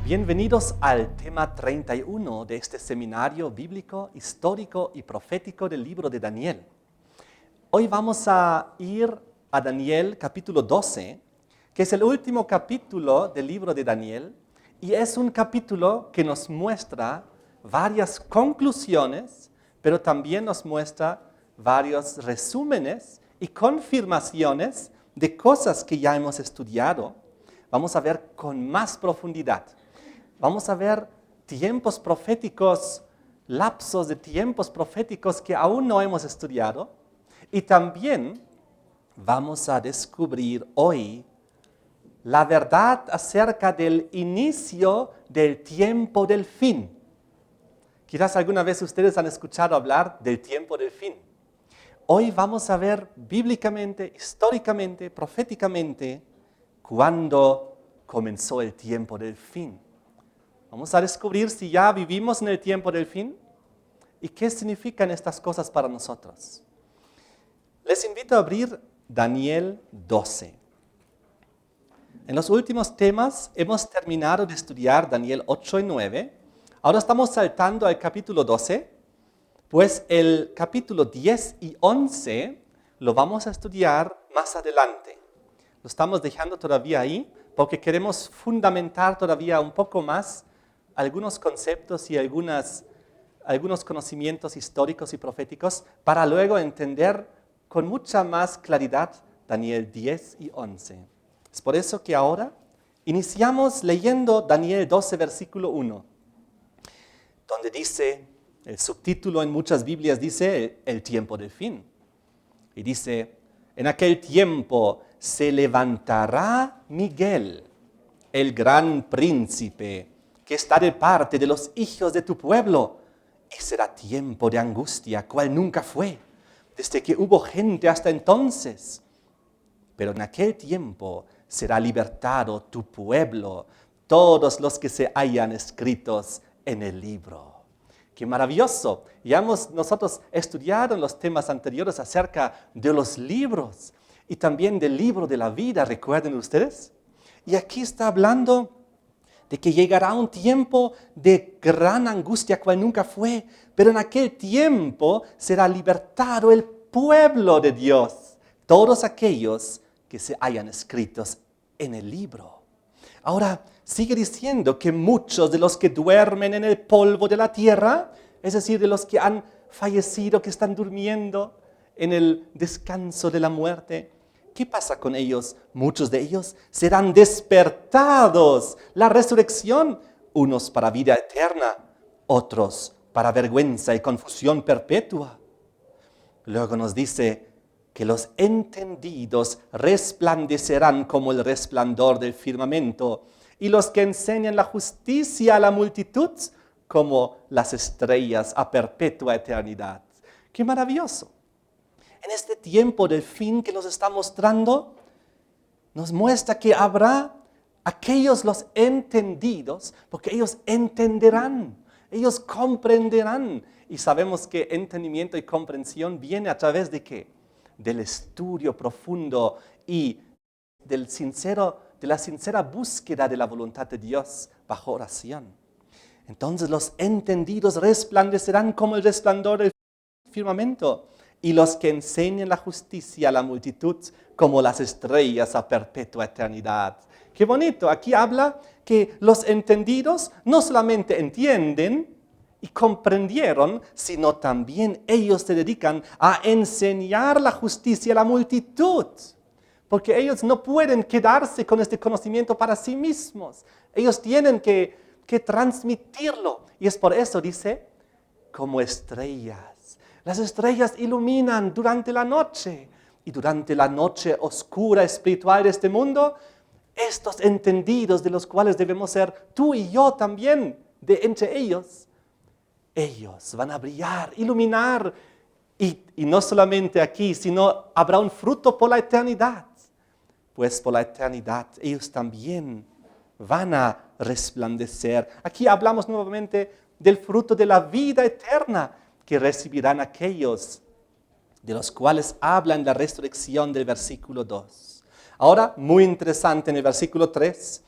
Bienvenidos al tema 31 de este seminario bíblico, histórico y profético del libro de Daniel. Hoy vamos a ir a Daniel capítulo 12, que es el último capítulo del libro de Daniel, y es un capítulo que nos muestra varias conclusiones, pero también nos muestra varios resúmenes y confirmaciones de cosas que ya hemos estudiado. Vamos a ver con más profundidad. Vamos a ver tiempos proféticos, lapsos de tiempos proféticos que aún no hemos estudiado. Y también vamos a descubrir hoy la verdad acerca del inicio del tiempo del fin. Quizás alguna vez ustedes han escuchado hablar del tiempo del fin. Hoy vamos a ver bíblicamente, históricamente, proféticamente, cuándo comenzó el tiempo del fin. Vamos a descubrir si ya vivimos en el tiempo del fin y qué significan estas cosas para nosotros. Les invito a abrir Daniel 12. En los últimos temas hemos terminado de estudiar Daniel 8 y 9. Ahora estamos saltando al capítulo 12, pues el capítulo 10 y 11 lo vamos a estudiar más adelante. Lo estamos dejando todavía ahí porque queremos fundamentar todavía un poco más algunos conceptos y algunos conocimientos históricos y proféticos para luego entender con mucha más claridad Daniel 10 y 11. Es por eso que ahora iniciamos leyendo Daniel 12, versículo 1, donde dice, el subtítulo en muchas Biblias dice el tiempo del fin. Y dice, en aquel tiempo se levantará Miguel, el gran príncipe, que está de parte de los hijos de tu pueblo, y será tiempo de angustia, cual nunca fue, desde que hubo gente hasta entonces. Pero en aquel tiempo será libertado tu pueblo, todos los que se hayan escritos en el libro. ¡Qué maravilloso! Ya hemos nosotros estudiado en los temas anteriores acerca de los libros y también del libro de la vida, ¿recuerden ustedes? Y aquí está hablando de que llegará un tiempo de gran angustia cual nunca fue, pero en aquel tiempo será libertado el pueblo de Dios, todos aquellos que se hayan escritos en el libro. Ahora, sigue diciendo que muchos de los que duermen en el polvo de la tierra, es decir, de los que han fallecido, que están durmiendo en el descanso de la muerte, ¿qué pasa con ellos? Muchos de ellos serán despertados. La resurrección, unos para vida eterna, otros para vergüenza y confusión perpetua. Luego nos dice que los entendidos resplandecerán como el resplandor del firmamento, y los que enseñan la justicia a la multitud como las estrellas a perpetua eternidad. ¡Qué maravilloso! En este tiempo del fin que nos está mostrando, nos muestra que habrá aquellos los entendidos, porque ellos entenderán, ellos comprenderán. Y sabemos que entendimiento y comprensión viene a través de ¿qué? Del estudio profundo y de la sincera búsqueda de la voluntad de Dios bajo oración. Entonces los entendidos resplandecerán como el resplandor del firmamento, y los que enseñan la justicia a la multitud como las estrellas a perpetua eternidad. ¡Qué bonito! Aquí habla que los entendidos no solamente entienden y comprendieron, sino también ellos se dedican a enseñar la justicia a la multitud. Porque ellos no pueden quedarse con este conocimiento para sí mismos. Ellos tienen que transmitirlo. Y es por eso, dice, como estrellas. Las estrellas iluminan durante la noche. Y durante la noche oscura espiritual de este mundo, estos entendidos de los cuales debemos ser tú y yo también, de entre ellos van a brillar, iluminar. Y no solamente aquí, sino habrá un fruto por la eternidad. Pues por la eternidad ellos también van a resplandecer. Aquí hablamos nuevamente del fruto de la vida eterna que recibirán aquellos de los cuales habla en la resurrección del versículo 2. Ahora, muy interesante, en el versículo 3,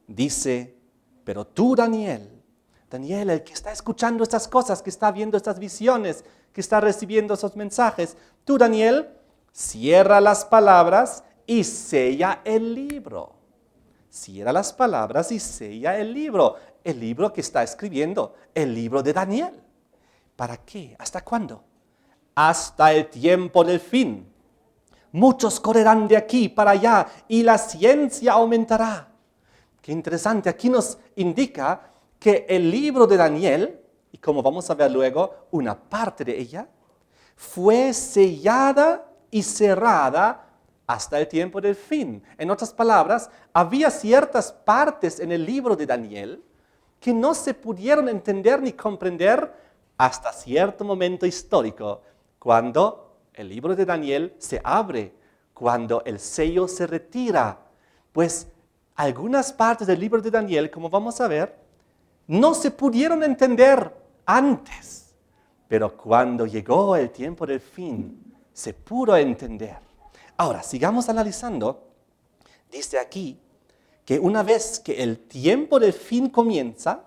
dice Pero tú, Daniel, el que está escuchando estas cosas, que está viendo estas visiones, que está recibiendo esos mensajes, tú, Daniel, cierra las palabras y sella el libro. Cierra las palabras y sella el libro que está escribiendo, el libro de Daniel. ¿Para qué? ¿Hasta cuándo? Hasta el tiempo del fin. Muchos correrán de aquí para allá y la ciencia aumentará. Qué interesante, aquí nos indica que el libro de Daniel, y como vamos a ver luego, una parte de ella, fue sellada y cerrada hasta el tiempo del fin. En otras palabras, había ciertas partes en el libro de Daniel que no se pudieron entender ni comprender hasta cierto momento histórico, cuando el libro de Daniel se abre, cuando el sello se retira. Pues algunas partes del libro de Daniel, como vamos a ver, no se pudieron entender antes, pero cuando llegó el tiempo del fin, se pudo entender. Ahora, sigamos analizando. Dice aquí que una vez que el tiempo del fin comienza,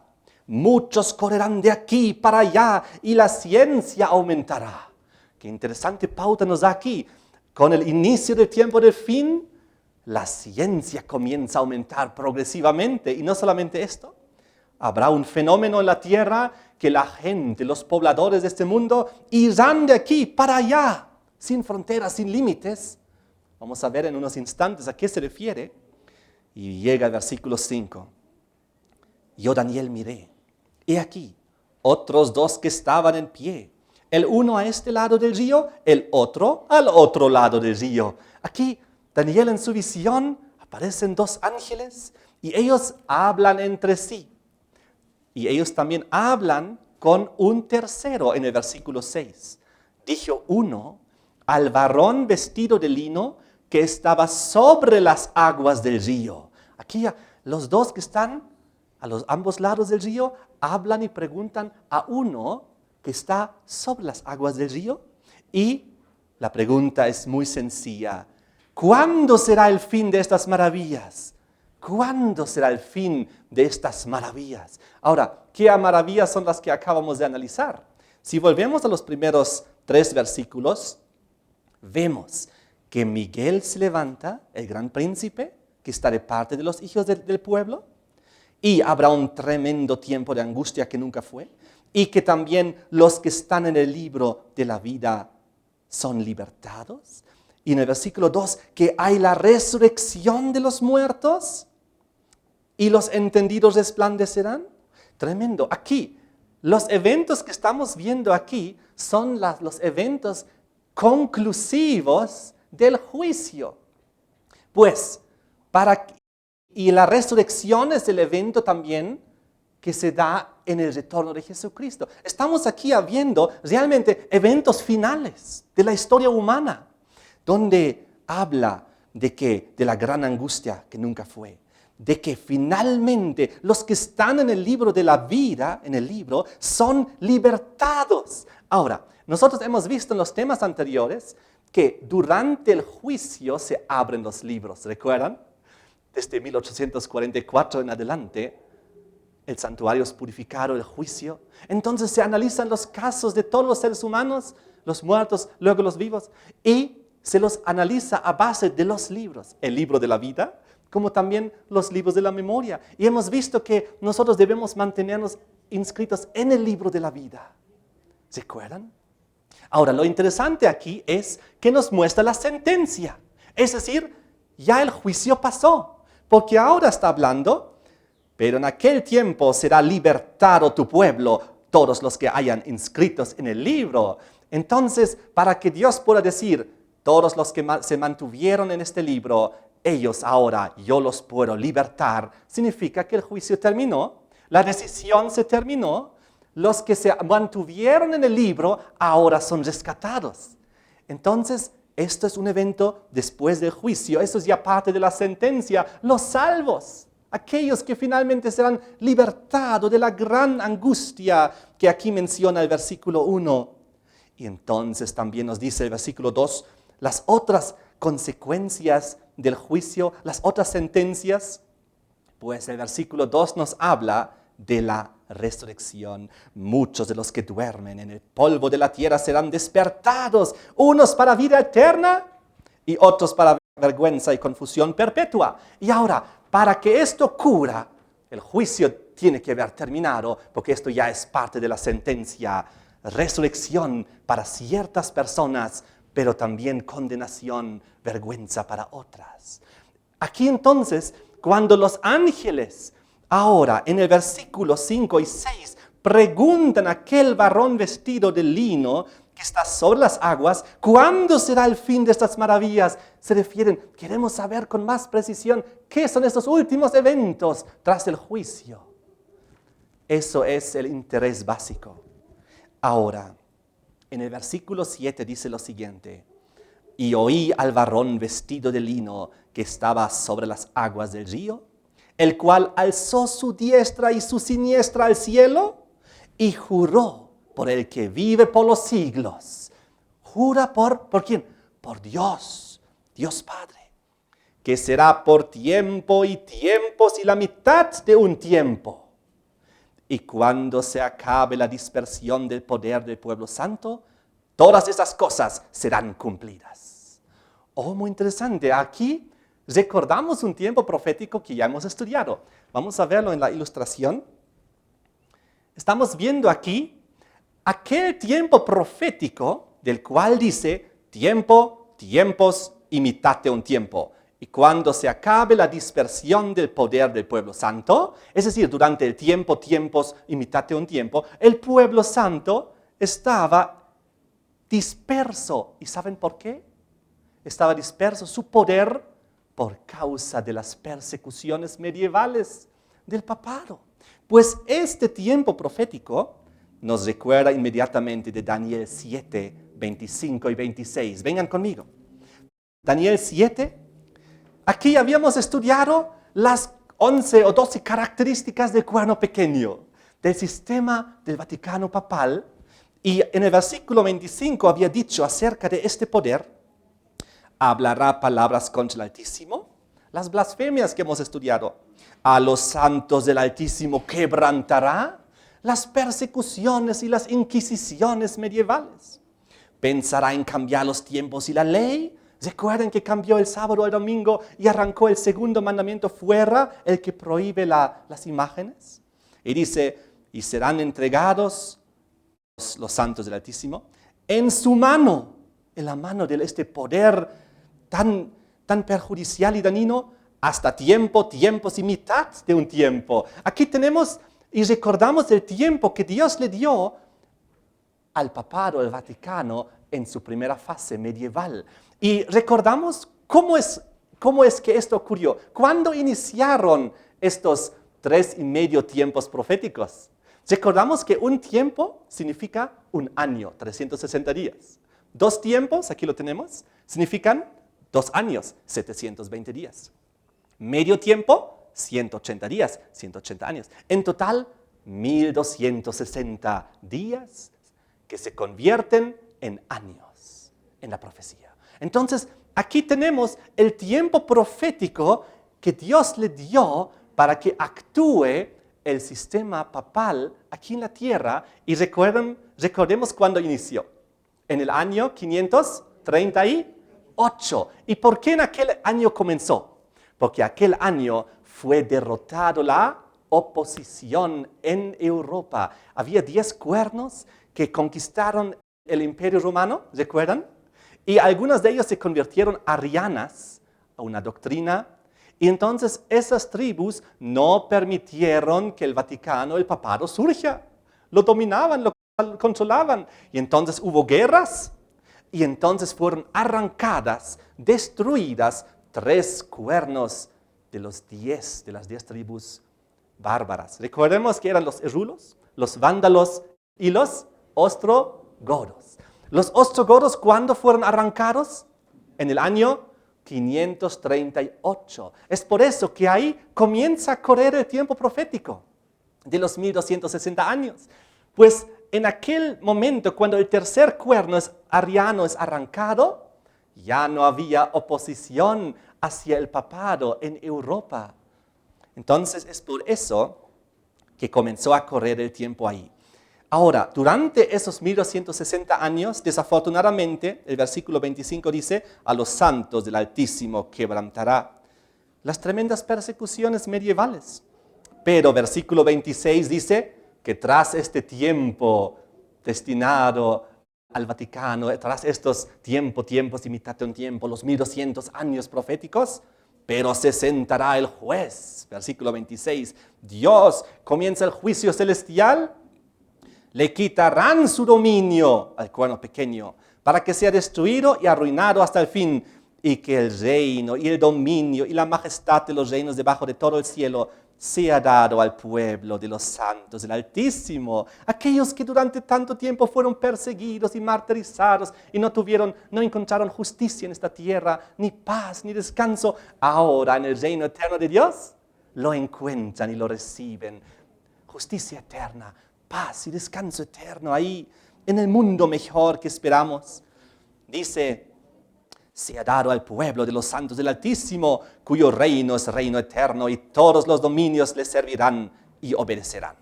muchos correrán de aquí para allá y la ciencia aumentará. Qué interesante pauta nos da aquí. Con el inicio del tiempo del fin, la ciencia comienza a aumentar progresivamente. Y no solamente esto, habrá un fenómeno en la tierra que la gente, los pobladores de este mundo, irán de aquí para allá, sin fronteras, sin límites. Vamos a ver en unos instantes a qué se refiere. Y llega el versículo 5. Yo, Daniel, miré. He aquí, otros dos que estaban en pie. El uno a este lado del río, el otro al otro lado del río. Aquí, Daniel en su visión, aparecen dos ángeles y ellos hablan entre sí. Y ellos también hablan con un tercero en el versículo 6. Dijo uno al varón vestido de lino que estaba sobre las aguas del río. Aquí los dos que están a ambos lados del río hablan y preguntan a uno que está sobre las aguas del río. Y la pregunta es muy sencilla. ¿Cuándo será el fin de estas maravillas? ¿Cuándo será el fin de estas maravillas? Ahora, ¿qué maravillas son las que acabamos de analizar? Si volvemos a los primeros 3 versículos, vemos que Miguel se levanta, el gran príncipe, que está de parte de los hijos del pueblo, y habrá un tremendo tiempo de angustia que nunca fue, y que también los que están en el libro de la vida son libertados. Y en el versículo 2, que hay la resurrección de los muertos, y los entendidos resplandecerán. Tremendo. Aquí, los eventos que estamos viendo aquí son los eventos conclusivos del juicio. Pues, y la resurrección es el evento también que se da en el retorno de Jesucristo. Estamos aquí viendo realmente eventos finales de la historia humana, donde habla de la gran angustia que nunca fue, de que finalmente los que están en el libro de la vida, en el libro, son libertados. Ahora, nosotros hemos visto en los temas anteriores que durante el juicio se abren los libros, ¿recuerdan? Desde 1844 en adelante, el santuario es purificado, el juicio. Entonces se analizan los casos de todos los seres humanos, los muertos, luego los vivos, y se los analiza a base de los libros, el libro de la vida, como también los libros de la memoria. Y hemos visto que nosotros debemos mantenernos inscritos en el libro de la vida. ¿Se acuerdan? Ahora, lo interesante aquí es que nos muestra la sentencia. Es decir, ya el juicio pasó, porque ahora está hablando, pero en aquel tiempo será libertado tu pueblo, todos los que hayan inscritos en el libro. Entonces, para que Dios pueda decir, todos los que se mantuvieron en este libro, ellos ahora yo los puedo libertar, significa que el juicio terminó, la decisión se terminó, los que se mantuvieron en el libro ahora son rescatados. Entonces, esto es un evento después del juicio, esto es ya parte de la sentencia, los salvos, aquellos que finalmente serán libertados de la gran angustia que aquí menciona el versículo 1. Y entonces también nos dice el versículo 2, las otras consecuencias del juicio, las otras sentencias, Pues el versículo 2 nos habla de la resurrección. Muchos de los que duermen en el polvo de la tierra serán despertados, unos para vida eterna y otros para vergüenza y confusión perpetua. Y ahora, para que esto ocurra, el juicio tiene que haber terminado, porque esto ya es parte de la sentencia. Resurrección para ciertas personas, pero también condenación, vergüenza para otras. Aquí entonces, cuando los ángeles, ahora en el versículo 5 y 6, preguntan a aquel varón vestido de lino que está sobre las aguas, ¿cuándo será el fin de estas maravillas? Se refieren, queremos saber con más precisión qué son estos últimos eventos tras el juicio. Eso es el interés básico. Ahora, en el versículo 7 dice lo siguiente: y oí al varón vestido de lino que estaba sobre las aguas del río, el cual alzó su diestra y su siniestra al cielo y juró por el que vive por los siglos. Jura ¿por quién? Por Dios, Dios Padre, que será por tiempo y tiempos y la mitad de un tiempo. Y cuando se acabe la dispersión del poder del pueblo santo, todas esas cosas serán cumplidas. Oh, muy interesante. Aquí recordamos un tiempo profético que ya hemos estudiado. Vamos a verlo en la ilustración. Estamos viendo aquí aquel tiempo profético del cual dice tiempo, tiempos y mitad de un tiempo. Y cuando se acabe la dispersión del poder del pueblo santo, es decir, durante el tiempo, tiempos y mitad de un tiempo, el pueblo santo estaba disperso. ¿Y saben por qué? Estaba disperso su poder por causa de las persecuciones medievales del papado. Pues este tiempo profético nos recuerda inmediatamente de Daniel 7, 25 y 26. Vengan conmigo. Daniel 7. Aquí habíamos estudiado las 11 o 12 características del cuerno pequeño, del sistema del Vaticano papal. Y en el versículo 25 había dicho acerca de este poder: hablará palabras contra el Altísimo, las blasfemias que hemos estudiado. A los santos del Altísimo quebrantará, las persecuciones y las inquisiciones medievales. Pensará en cambiar los tiempos y la ley. Recuerden que cambió el sábado al domingo y arrancó el segundo mandamiento fuera, el que prohíbe las imágenes. Y dice, y serán entregados los santos del Altísimo en su mano, en la mano de este poder tan perjudicial y dañino, hasta tiempo, tiempos y mitad de un tiempo. Aquí tenemos y recordamos el tiempo que Dios le dio al papado, al Vaticano, en su primera fase medieval. Y recordamos cómo es que esto ocurrió. ¿Cuándo iniciaron estos 3,5 tiempos proféticos? Recordamos que un tiempo significa un año, 360 días. 2 tiempos, aquí lo tenemos, significan 2 años, 720 días. Medio tiempo, 180 días, 180 años. En total, 1260 días que se convierten en años en la profecía. Entonces, aquí tenemos el tiempo profético que Dios le dio para que actúe el sistema papal aquí en la tierra. Y recordemos cuándo inició. En el año 538. ¿Y por qué en aquel año comenzó? Porque aquel año fue derrotado la oposición en Europa. Había 10 cuernos que conquistaron el Imperio Romano, ¿recuerdan? Y algunas de ellos se convirtieron arianas, a una doctrina. Y entonces esas tribus no permitieron que el Vaticano, el papado, surja. Lo dominaban, lo controlaban. Y entonces hubo guerras. Y entonces fueron arrancadas, destruidas 3 cuernos de las 10 tribus bárbaras. Recordemos que eran los erulos, los vándalos y los ostrogodos. Los ostrogodos, ¿cuándo fueron arrancados? En el año 538. Es por eso que ahí comienza a correr el tiempo profético de los 1260 años. Pues en aquel momento, cuando el tercer cuerno ariano es arrancado, ya no había oposición hacia el papado en Europa. Entonces es por eso que comenzó a correr el tiempo ahí. Ahora, durante esos 1260 años, desafortunadamente, el versículo 25 dice, a los santos del Altísimo quebrantará las tremendas persecuciones medievales. Pero versículo 26 dice que tras este tiempo destinado al Vaticano, tras estos tiempos imitate un tiempo, los 1200 años proféticos, pero se sentará el juez. Versículo 26, Dios comienza el juicio celestial, le quitarán su dominio al cuerno pequeño, para que sea destruido y arruinado hasta el fin, y que el reino y el dominio y la majestad de los reinos debajo de todo el cielo sea dado al pueblo de los santos del Altísimo, aquellos que durante tanto tiempo fueron perseguidos y martirizados y no encontraron justicia en esta tierra, ni paz, ni descanso. Ahora en el reino eterno de Dios lo encuentran y lo reciben. Justicia eterna, paz y descanso eterno ahí en el mundo mejor que esperamos. Dice, sea dado al pueblo de los santos del Altísimo, cuyo reino es reino eterno y todos los dominios le servirán y obedecerán.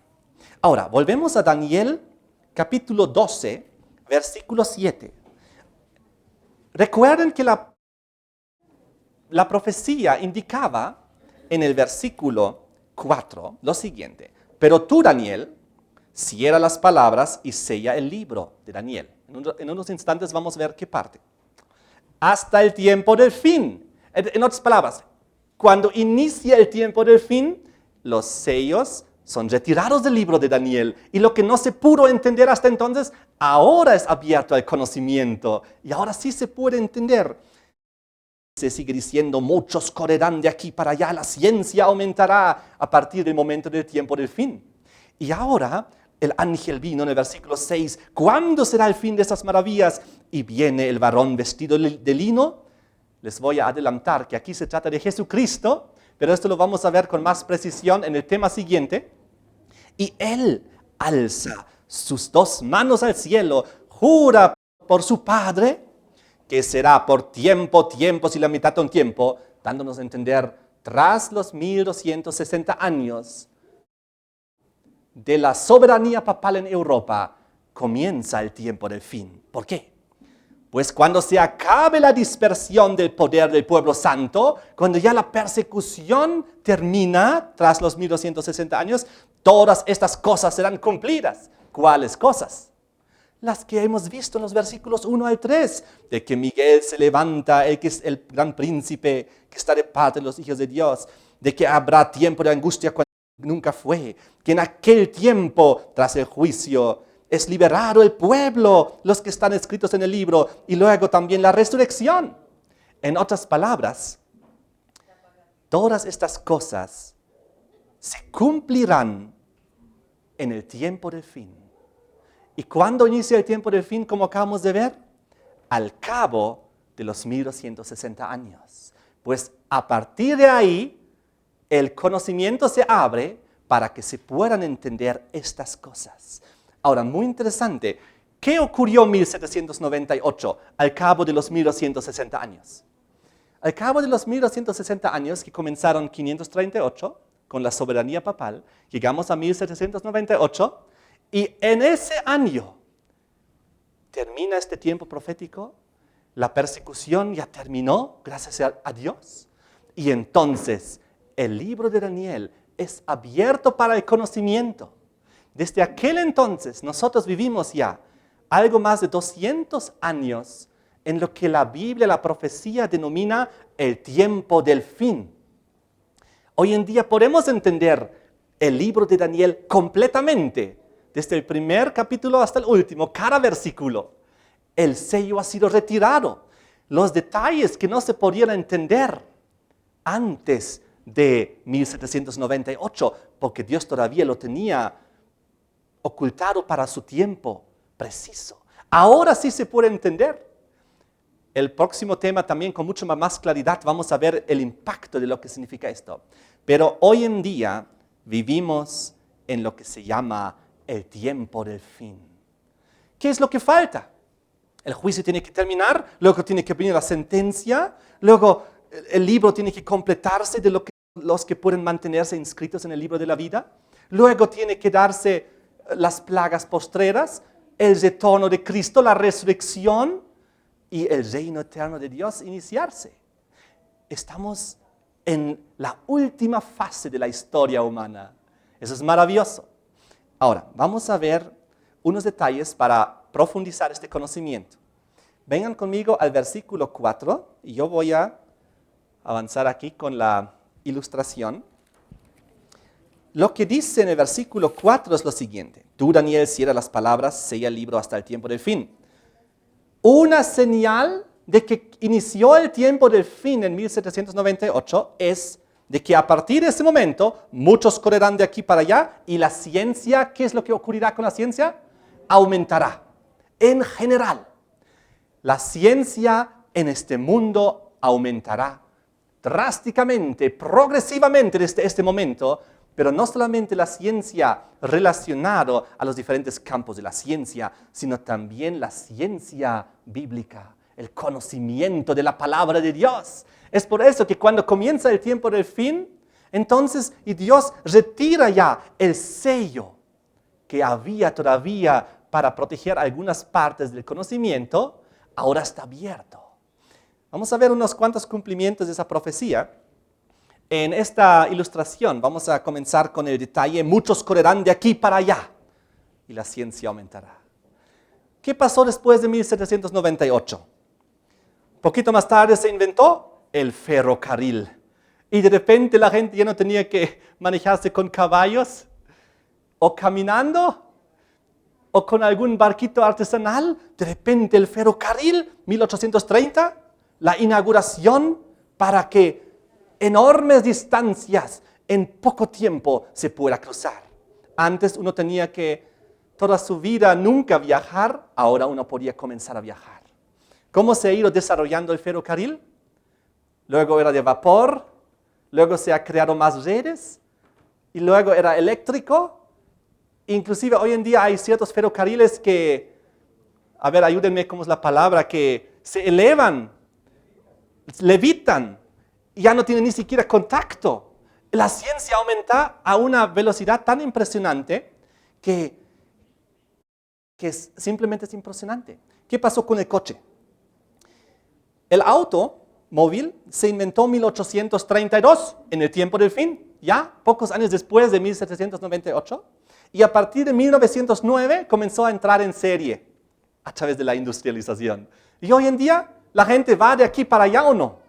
Ahora, volvemos a Daniel capítulo 12, versículo 7. Recuerden que la profecía indicaba en el versículo 4 lo siguiente: pero tú, Daniel, cierra las palabras y sella el libro de Daniel. En unos instantes vamos a ver qué parte. Hasta el tiempo del fin. En otras palabras, cuando inicia el tiempo del fin, los sellos son retirados del libro de Daniel. Y lo que no se pudo entender hasta entonces, ahora es abierto al conocimiento. Y ahora sí se puede entender. Se sigue diciendo, muchos correrán de aquí para allá, la ciencia aumentará a partir del momento del tiempo del fin. Y ahora el ángel vino en el versículo 6, ¿cuándo será el fin de esas maravillas? Y viene el varón vestido de lino. Les voy a adelantar que aquí se trata de Jesucristo, pero esto lo vamos a ver con más precisión en el tema siguiente. Y él alza sus dos manos al cielo, jura por su Padre, que será por tiempos y la mitad de un tiempo, dándonos a entender, tras los 1260 años de la soberanía papal en Europa, comienza el tiempo del fin. ¿Por qué? Pues cuando se acabe la dispersión del poder del pueblo santo, cuando ya la persecución termina tras los 1260 años, todas estas cosas serán cumplidas. ¿Cuáles cosas? Las que hemos visto en los versículos 1 al 3, de que Miguel se levanta, el que es el gran príncipe, que está de parte de los hijos de Dios, de que habrá tiempo de angustia cuando nunca fue, que en aquel tiempo, tras el juicio, es liberado el pueblo, los que están escritos en el libro, y luego también la resurrección. En otras palabras, todas estas cosas se cumplirán en el tiempo del fin. ¿Y cuándo inicia el tiempo del fin, como acabamos de ver? Al cabo de los 1260 años. Pues a partir de ahí, el conocimiento se abre para que se puedan entender estas cosas. Ahora, muy interesante, ¿qué ocurrió en 1798 al cabo de los 1260 años? Al cabo de los 1260 años, que comenzaron 538 con la soberanía papal, llegamos a 1798, y en ese año termina este tiempo profético, la persecución ya terminó, gracias a Dios, y entonces el libro de Daniel es abierto para el conocimiento. Desde aquel entonces nosotros vivimos ya algo más de 200 años en lo que la Biblia, la profecía denomina el tiempo del fin. Hoy en día podemos entender el libro de Daniel completamente, desde el primer capítulo hasta el último, cada versículo. El sello ha sido retirado. Los detalles que no se podían entender antes de 1798, porque Dios todavía lo tenía ocultado para su tiempo preciso. Ahora sí se puede entender. El próximo tema también con mucho más claridad vamos a ver el impacto de lo que significa esto. Pero hoy en día vivimos en lo que se llama el tiempo del fin. ¿Qué es lo que falta? El juicio tiene que terminar, luego tiene que venir la sentencia, luego el libro tiene que completarse de lo que los que pueden mantenerse inscritos en el libro de la vida. Luego tiene que darse las plagas postreras, el retorno de Cristo, la resurrección y el reino eterno de Dios iniciarse. Estamos en la última fase de la historia humana. Eso es maravilloso. Ahora, vamos a ver unos detalles para profundizar este conocimiento. Vengan conmigo al versículo 4 y yo voy a avanzar aquí con la ilustración. Lo que dice en el versículo 4 es lo siguiente. Tú, Daniel, cierra las palabras, sella el libro hasta el tiempo del fin. Una señal de que inició el tiempo del fin en 1798 es de que a partir de ese momento muchos correrán de aquí para allá y la ciencia, ¿qué es lo que ocurrirá con la ciencia? Aumentará. En general, la ciencia en este mundo aumentará drásticamente, progresivamente desde este momento, pero no solamente la ciencia relacionada a los diferentes campos de la ciencia, sino también la ciencia bíblica, el conocimiento de la palabra de Dios. Es por eso que cuando comienza el tiempo del fin, entonces y Dios retira ya el sello que había todavía para proteger algunas partes del conocimiento, ahora está abierto. Vamos a ver unos cuantos cumplimientos de esa profecía. En esta ilustración vamos a comenzar con el detalle, muchos correrán de aquí para allá y la ciencia aumentará. ¿Qué pasó después de 1798? Un poquito más tarde se inventó el ferrocarril y de repente la gente ya no tenía que manejarse con caballos o caminando o con algún barquito artesanal. De repente el ferrocarril, 1830, la inauguración para que enormes distancias en poco tiempo se pueda cruzar. Antes uno tenía que toda su vida nunca viajar, ahora uno podía comenzar a viajar. ¿Cómo se ha ido desarrollando el ferrocarril? Luego era de vapor, luego se ha creado más redes y luego era eléctrico. Inclusive hoy en día hay ciertos ferrocarriles que, a ver, ayúdenme, ¿cómo es la palabra? Que se elevan, levitan, y ya no tienen ni siquiera contacto. La ciencia aumenta a una velocidad tan impresionante que simplemente es impresionante. ¿Qué pasó con el coche? El automóvil se inventó en 1832, en el tiempo del fin, ya pocos años después de 1798, y a partir de 1909 comenzó a entrar en serie a través de la industrialización. Y hoy en día la gente va de aquí para allá o no.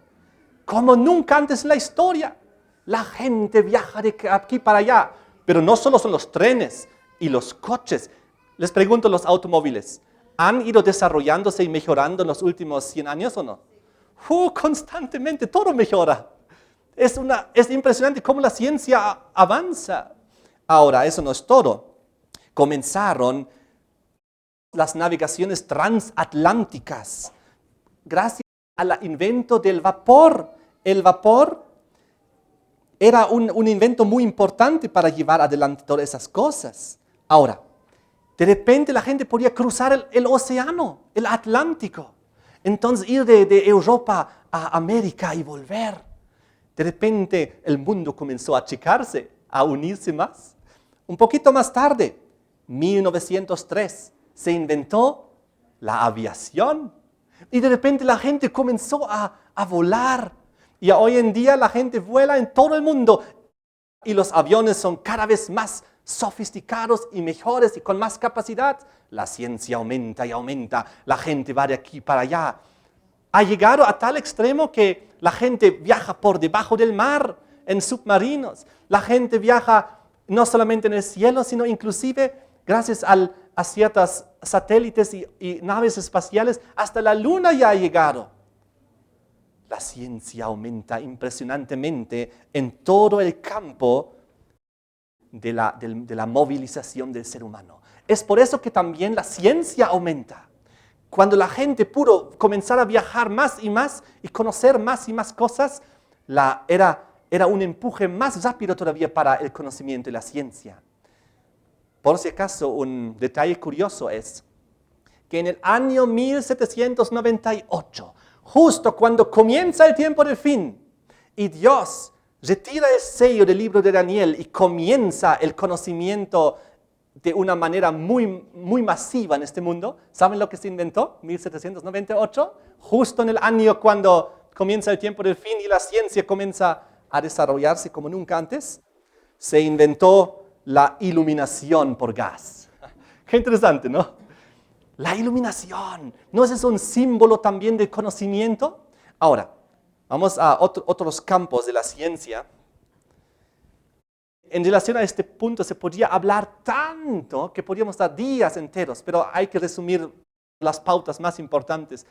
Como nunca antes en la historia, la gente viaja de aquí para allá. Pero no solo son los trenes y los coches. Les pregunto, los automóviles, ¿han ido desarrollándose y mejorando en los últimos 100 años o no? Constantemente, todo mejora. Es impresionante cómo la ciencia avanza. Ahora, eso no es todo. Comenzaron las navegaciones transatlánticas gracias al invento del vapor. El vapor era un invento muy importante para llevar adelante todas esas cosas. Ahora, de repente la gente podía cruzar el océano, el Atlántico. Entonces ir de Europa a América y volver. De repente el mundo comenzó a achicarse, a unirse más. Un poquito más tarde, 1903, se inventó la aviación. Y de repente la gente comenzó a volar. Y hoy en día la gente vuela en todo el mundo. Y los aviones son cada vez más sofisticados y mejores y con más capacidad. La ciencia aumenta y aumenta. La gente va de aquí para allá. Ha llegado a tal extremo que la gente viaja por debajo del mar en submarinos. La gente viaja no solamente en el cielo, sino inclusive gracias a ciertos satélites y naves espaciales, hasta la luna ya ha llegado. La ciencia aumenta impresionantemente en todo el campo de la movilización del ser humano. Es por eso que también la ciencia aumenta. Cuando la gente pudo comenzar a viajar más y conocer más y más cosas, era un empuje más rápido todavía para el conocimiento y la ciencia. Por si acaso, un detalle curioso es que en el año 1798, justo cuando comienza el tiempo del fin, y Dios retira el sello del libro de Daniel y comienza el conocimiento de una manera muy masiva en este mundo. ¿Saben lo que se inventó? 1798, justo en el año cuando comienza el tiempo del fin y la ciencia comienza a desarrollarse como nunca antes. Se inventó la iluminación por gas. Qué interesante, ¿no? La iluminación, ¿no es eso un símbolo también del conocimiento? Ahora, vamos a otros campos de la ciencia. En relación a este punto se podría hablar tanto que podríamos dar días enteros, pero hay que resumir las pautas más importantes.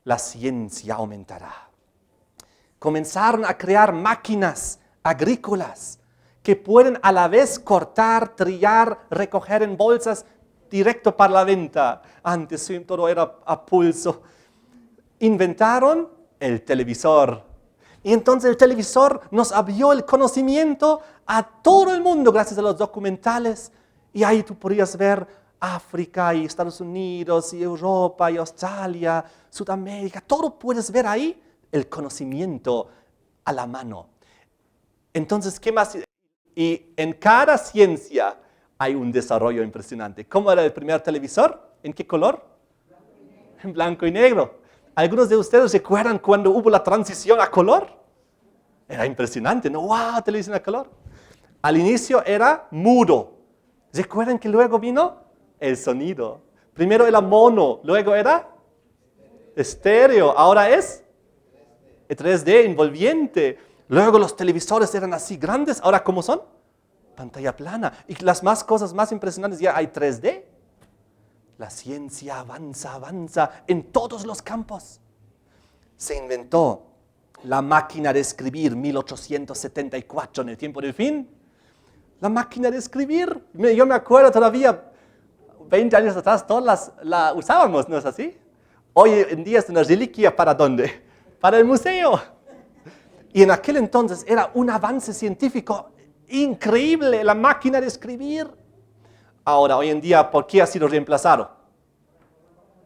La ciencia aumentará. Comenzaron a crear máquinas agrícolas que pueden a la vez cortar, trillar, recoger en bolsas directo para la venta. Antes todo era a pulso. Inventaron el televisor. Y entonces el televisor nos abrió el conocimiento a todo el mundo gracias a los documentales. Y ahí tú podías ver África y Estados Unidos y Europa y Australia, Sudamérica. Todo puedes ver ahí, el conocimiento a la mano. Entonces, ¿qué más? Y en cada ciencia hay un desarrollo impresionante. ¿Cómo era el primer televisor? ¿En qué color? En blanco y negro. ¿Algunos de ustedes recuerdan cuando hubo la transición a color? Era impresionante, ¿no? ¡Wow! Televisión a color. Al inicio era mudo. ¿Recuerdan que luego vino el sonido? Primero era mono, luego era estéreo, ahora es 3D, envolvente. Luego los televisores eran así grandes, ahora ¿cómo son? Pantalla plana. Y las cosas más impresionantes, ya hay 3D. La ciencia avanza en todos los campos. Se inventó la máquina de escribir 1874 en el tiempo del fin. La máquina de escribir. Yo me acuerdo todavía, 20 años atrás, todas la usábamos, ¿no es así? Hoy en día es una reliquia, ¿para dónde? Para el museo. Y en aquel entonces era un avance científico increíble, la máquina de escribir. Ahora, hoy en día, ¿por qué ha sido reemplazado?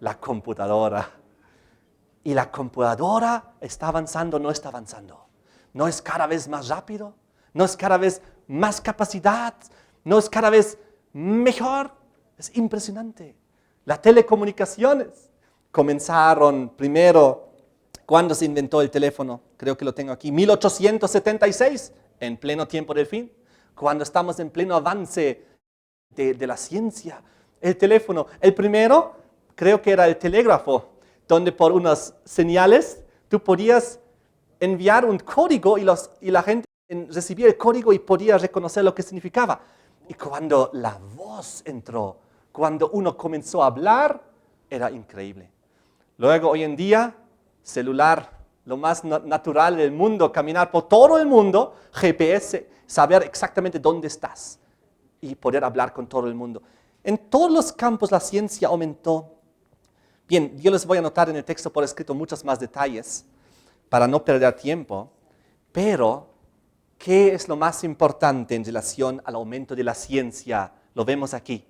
La computadora. Y la computadora está avanzando, no está avanzando. No es cada vez más rápido, no es cada vez más capacidad, no es cada vez mejor. Es impresionante. Las telecomunicaciones comenzaron primero, ¿cuándo se inventó el teléfono? Creo que lo tengo aquí, 1876, en pleno tiempo del fin, cuando estamos en pleno avance de la ciencia. El teléfono, el primero, creo que era el telégrafo, donde por unas señales tú podías enviar un código y la gente recibía el código y podía reconocer lo que significaba. Y cuando la voz entró, cuando uno comenzó a hablar, era increíble. Luego, hoy en día, celular, lo más natural del mundo, caminar por todo el mundo, GPS, saber exactamente dónde estás y poder hablar con todo el mundo. En todos los campos la ciencia aumentó. Bien, yo les voy a anotar en el texto por escrito muchos más detalles para no perder tiempo, pero ¿qué es lo más importante en relación al aumento de la ciencia? Lo vemos aquí.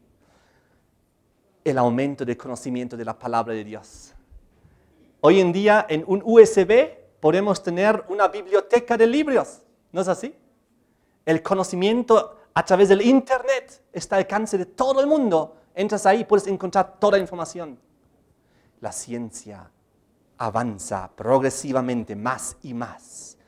El aumento del conocimiento de la palabra de Dios. Hoy en día en un USB podemos tener una biblioteca de libros, ¿no es así? El conocimiento a través del Internet está al alcance de todo el mundo. Entras ahí y puedes encontrar toda la información. La ciencia avanza progresivamente más y más.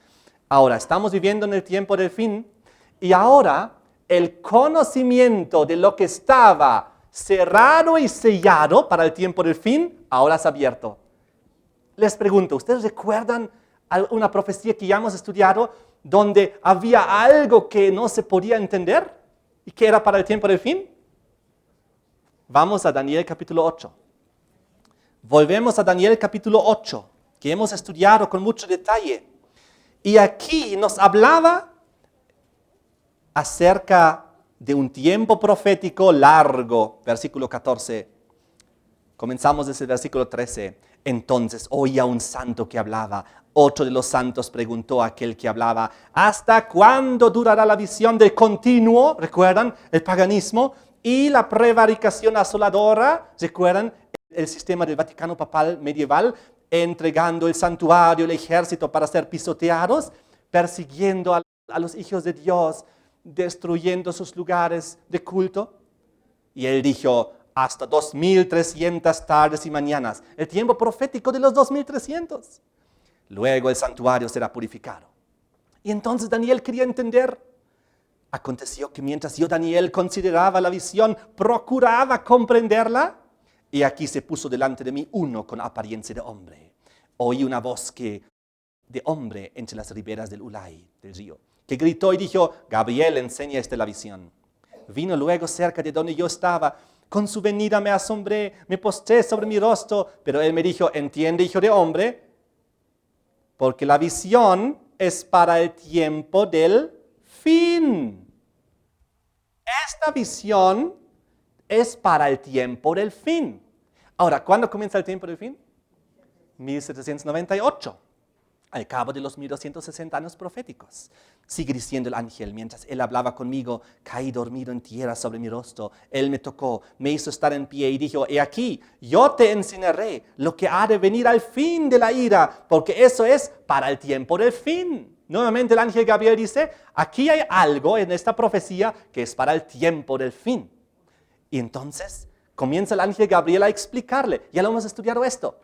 Ahora, estamos viviendo en el tiempo del fin y ahora el conocimiento de lo que estaba cerrado y sellado para el tiempo del fin, ahora es abierto. Les pregunto, ¿ustedes recuerdan una profecía que ya hemos estudiado donde había algo que no se podía entender y que era para el tiempo del fin? Vamos a Daniel capítulo 8. Volvemos a Daniel capítulo 8, que hemos estudiado con mucho detalle. Y aquí nos hablaba acerca de un tiempo profético largo. Versículo 14. Comenzamos desde el versículo 13. Entonces oía un santo que hablaba. Otro de los santos preguntó a aquel que hablaba, ¿hasta cuándo durará la visión del continuo? ¿Recuerdan? El paganismo y la prevaricación asoladora. ¿Recuerdan? El sistema del Vaticano papal medieval, entregando el santuario, el ejército para ser pisoteados, persiguiendo a a los hijos de Dios destruyendo sus lugares de culto? Y él dijo, hasta 2300 tardes y mañanas, el tiempo profético de los 2300. Luego el santuario será purificado. Y entonces Daniel quería entender. Aconteció que mientras yo, Daniel, consideraba la visión, procuraba comprenderla, y aquí se puso delante de mí uno con apariencia de hombre. Oí una voz de hombre entre las riberas del Ulai, del río, que gritó y dijo, Gabriel, enseña la visión. Vino luego cerca de donde yo estaba. Con su venida me asombré, me postré sobre mi rostro, pero él me dijo, entiende, hijo de hombre, porque la visión es para el tiempo del fin. Esta visión es para el tiempo del fin. Ahora, ¿cuándo comienza el tiempo del fin? 1798. Al cabo de los 1260 años proféticos. Sigue diciendo el ángel, mientras él hablaba conmigo, caí dormido en tierra sobre mi rostro. Él me tocó, me hizo estar en pie y dijo, he aquí, yo te enseñaré lo que ha de venir al fin de la ira, porque eso es para el tiempo del fin. Nuevamente el ángel Gabriel dice, aquí hay algo en esta profecía que es para el tiempo del fin. Y entonces comienza el ángel Gabriel a explicarle, ya lo hemos estudiado esto,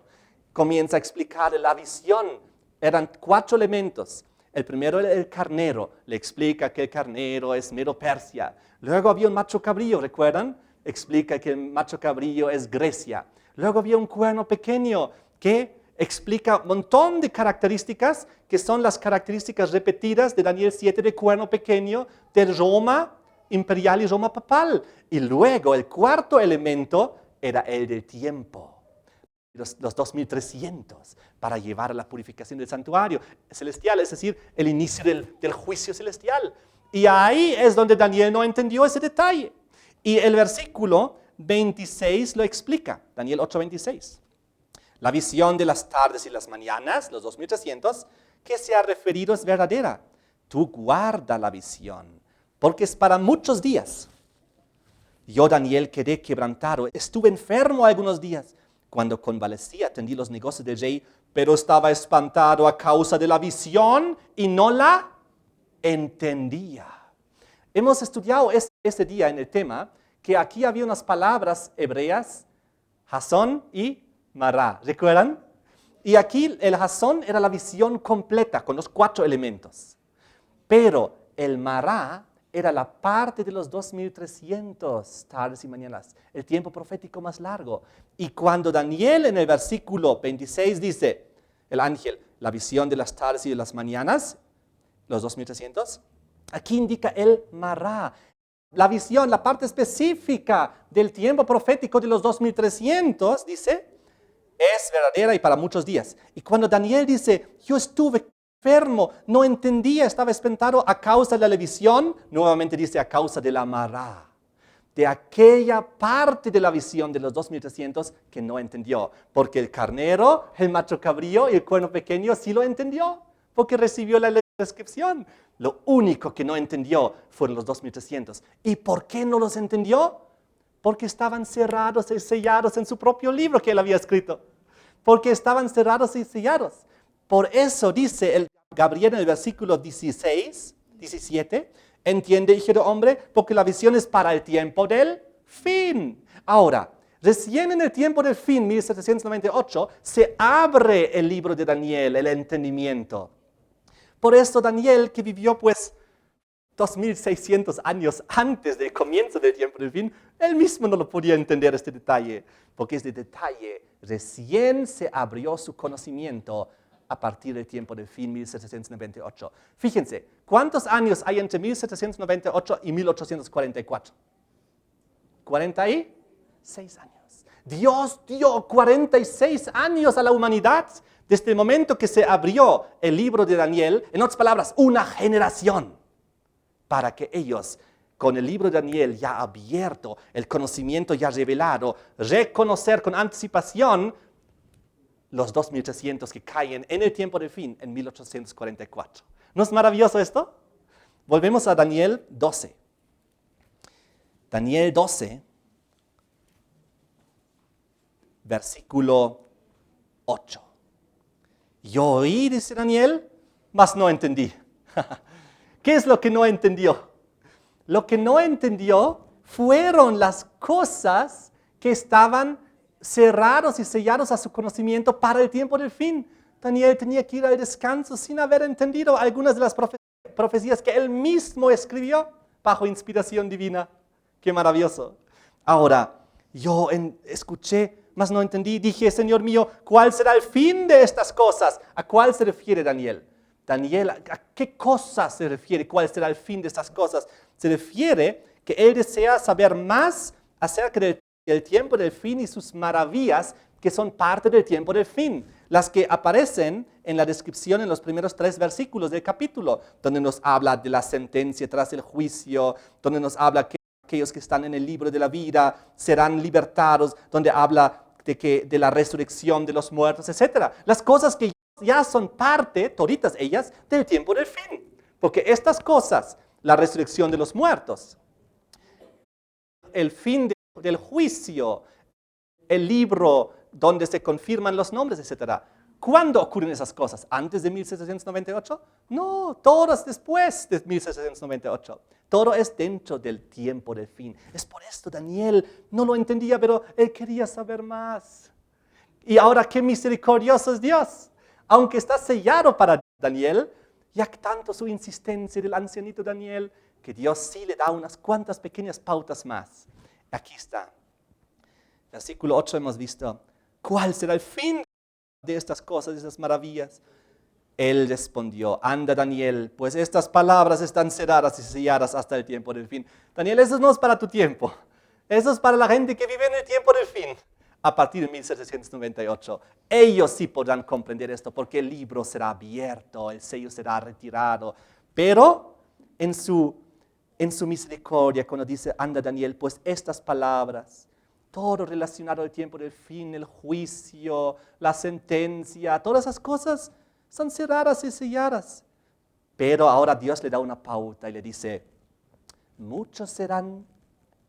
comienza a explicarle la visión. Eran 4 elementos. El primero era el carnero. Le explica que el carnero es Medo-Persia. Luego había un macho cabrillo, ¿recuerdan? Explica que el macho cabrillo es Grecia. Luego había un cuerno pequeño que explica un montón de características que son las características repetidas de Daniel 7 de cuerno pequeño, de Roma imperial y Roma papal. Y luego el cuarto elemento era el del tiempo. Los 2300 para llevar a la purificación del santuario celestial, es decir, el inicio del juicio celestial. Y ahí es donde Daniel no entendió ese detalle. Y el versículo 26 lo explica, Daniel 8:26. La visión de las tardes y las mañanas, los 2300, que se ha referido es verdadera. Tú guarda la visión, porque es para muchos días. Yo, Daniel, quedé quebrantado, estuve enfermo algunos días. Cuando convalecía, atendí los negocios del rey, pero estaba espantado a causa de la visión y no la entendía. Hemos estudiado este día en el tema que aquí había unas palabras hebreas, Jasón y Mará. ¿Recuerdan? Y aquí el Jasón era la visión completa con los 4 elementos. Pero el Mará era la parte de los 2300 tardes y mañanas, el tiempo profético más largo. Y cuando Daniel en el versículo 26 dice, el ángel, la visión de las tardes y de las mañanas, los 2300, aquí indica el Mará. La visión, la parte específica del tiempo profético de los 2300, dice, es verdadera y para muchos días. Y cuando Daniel dice, yo estuve enfermo, no entendía, estaba espantado a causa de la visión, nuevamente dice a causa de la Mará, de aquella parte de la visión de los 2300 que no entendió, porque el carnero, el macho cabrío y el cuerno pequeño sí lo entendió, porque recibió la descripción. Lo único que no entendió fueron los 2300. ¿Y por qué no los entendió? Porque estaban cerrados y sellados en su propio libro que él había escrito. Porque estaban cerrados y sellados. Por eso dice el Gabriel en el versículo 17, entiende, hijo de hombre, porque la visión es para el tiempo del fin. Ahora, recién en el tiempo del fin, 1798, se abre el libro de Daniel, el entendimiento. Por eso Daniel, que vivió 2600 años antes del comienzo del tiempo del fin, él mismo no lo podía entender este detalle, porque este detalle recién se abrió su conocimiento a partir del tiempo del fin, 1798. Fíjense, ¿cuántos años hay entre 1798 y 1844? 46 años. Dios dio 46 años a la humanidad desde el momento que se abrió el libro de Daniel, en otras palabras, una generación, para que ellos, con el libro de Daniel ya abierto, el conocimiento ya revelado, reconocer con anticipación los 2300 que caen en el tiempo del fin, en 1844. ¿No es maravilloso esto? Volvemos a Daniel 12. Daniel 12, versículo 8. Yo oí, dice Daniel, mas no entendí. ¿Qué es lo que no entendió? Lo que no entendió fueron las cosas que estaban cerrados y sellados a su conocimiento para el tiempo del fin. Daniel tenía que ir al descanso sin haber entendido algunas de las profecías que él mismo escribió bajo inspiración divina. ¡Qué maravilloso! Ahora, yo escuché, mas no entendí. Dije, Señor mío, ¿cuál será el fin de estas cosas? ¿A cuál se refiere Daniel? Daniel, ¿a qué cosas se refiere? ¿Cuál será el fin de estas cosas? Se refiere que él desea saber más acerca del tiempo del fin y sus maravillas que son parte del tiempo del fin. Las que aparecen en la descripción en los primeros 3 versículos del capítulo, donde nos habla de la sentencia tras el juicio, donde nos habla que aquellos que están en el libro de la vida serán libertados, donde habla de la resurrección de los muertos, etc. Las cosas que ya son parte, toditas ellas, del tiempo del fin. Porque estas cosas, la resurrección de los muertos, el fin del juicio, el libro donde se confirman los nombres, etc. ¿Cuándo ocurren esas cosas? ¿Antes de 1798? No, todas después de 1798. Todo es dentro del tiempo del fin. Es por esto Daniel no lo entendía, pero él quería saber más. Y ahora qué misericordioso es Dios. Aunque está sellado para Daniel, ya tanto su insistencia del ancianito Daniel, que Dios sí le da unas cuantas pequeñas pautas más. Aquí está. Versículo 8 hemos visto. ¿Cuál será el fin de estas cosas, de estas maravillas? Él respondió, anda Daniel, pues estas palabras están cerradas y selladas hasta el tiempo del fin. Daniel, eso no es para tu tiempo. Eso es para la gente que vive en el tiempo del fin. A partir de 1798, ellos sí podrán comprender esto porque el libro será abierto, el sello será retirado. Pero en su misericordia, cuando dice, anda Daniel, pues estas palabras, todo relacionado al tiempo del fin, el juicio, la sentencia, todas esas cosas son cerradas y selladas. Pero ahora Dios le da una pauta y le dice, muchos serán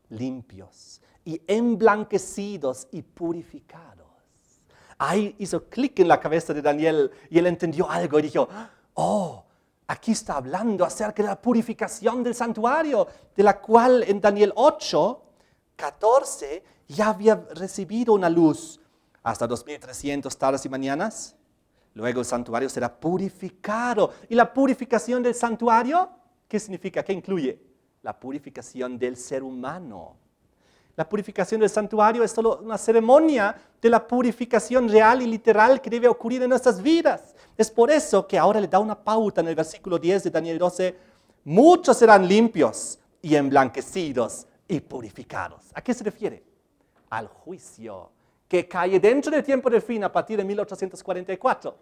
limpios y emblanquecidos y purificados. Ahí hizo clic en la cabeza de Daniel y él entendió algo y dijo, oh, aquí está hablando acerca de la purificación del santuario, de la cual en Daniel 8:14 ya había recibido una luz hasta 2300 tardes y mañanas. Luego el santuario será purificado. ¿Y la purificación del santuario? ¿Qué significa? ¿Qué incluye? La purificación del ser humano. La purificación del santuario es solo una ceremonia de la purificación real y literal que debe ocurrir en nuestras vidas. Es por eso que ahora le da una pauta en el versículo 10 de Daniel 12. Muchos serán limpios y emblanquecidos y purificados. ¿A qué se refiere? Al juicio que cae dentro del tiempo del fin a partir de 1844.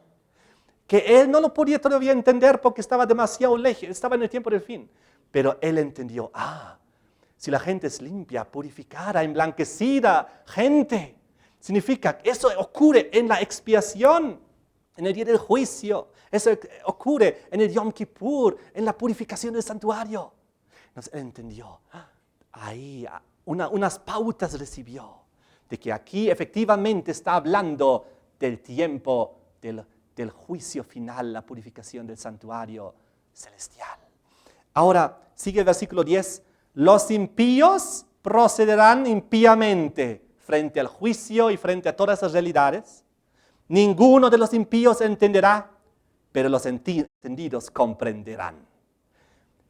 Que él no lo podía todavía entender porque estaba demasiado lejos, estaba en el tiempo del fin. Pero él entendió, si la gente es limpia, purificada, emblanquecida, gente, significa que eso ocurre en la expiación, en el día del juicio. Eso ocurre en el Yom Kippur, en la purificación del santuario. Entonces él entendió, ahí unas pautas recibió de que aquí efectivamente está hablando del tiempo del juicio final, la purificación del santuario celestial. Ahora, sigue el versículo 10. Los impíos procederán impíamente frente al juicio y frente a todas esas realidades. Ninguno de los impíos entenderá, pero los entendidos comprenderán.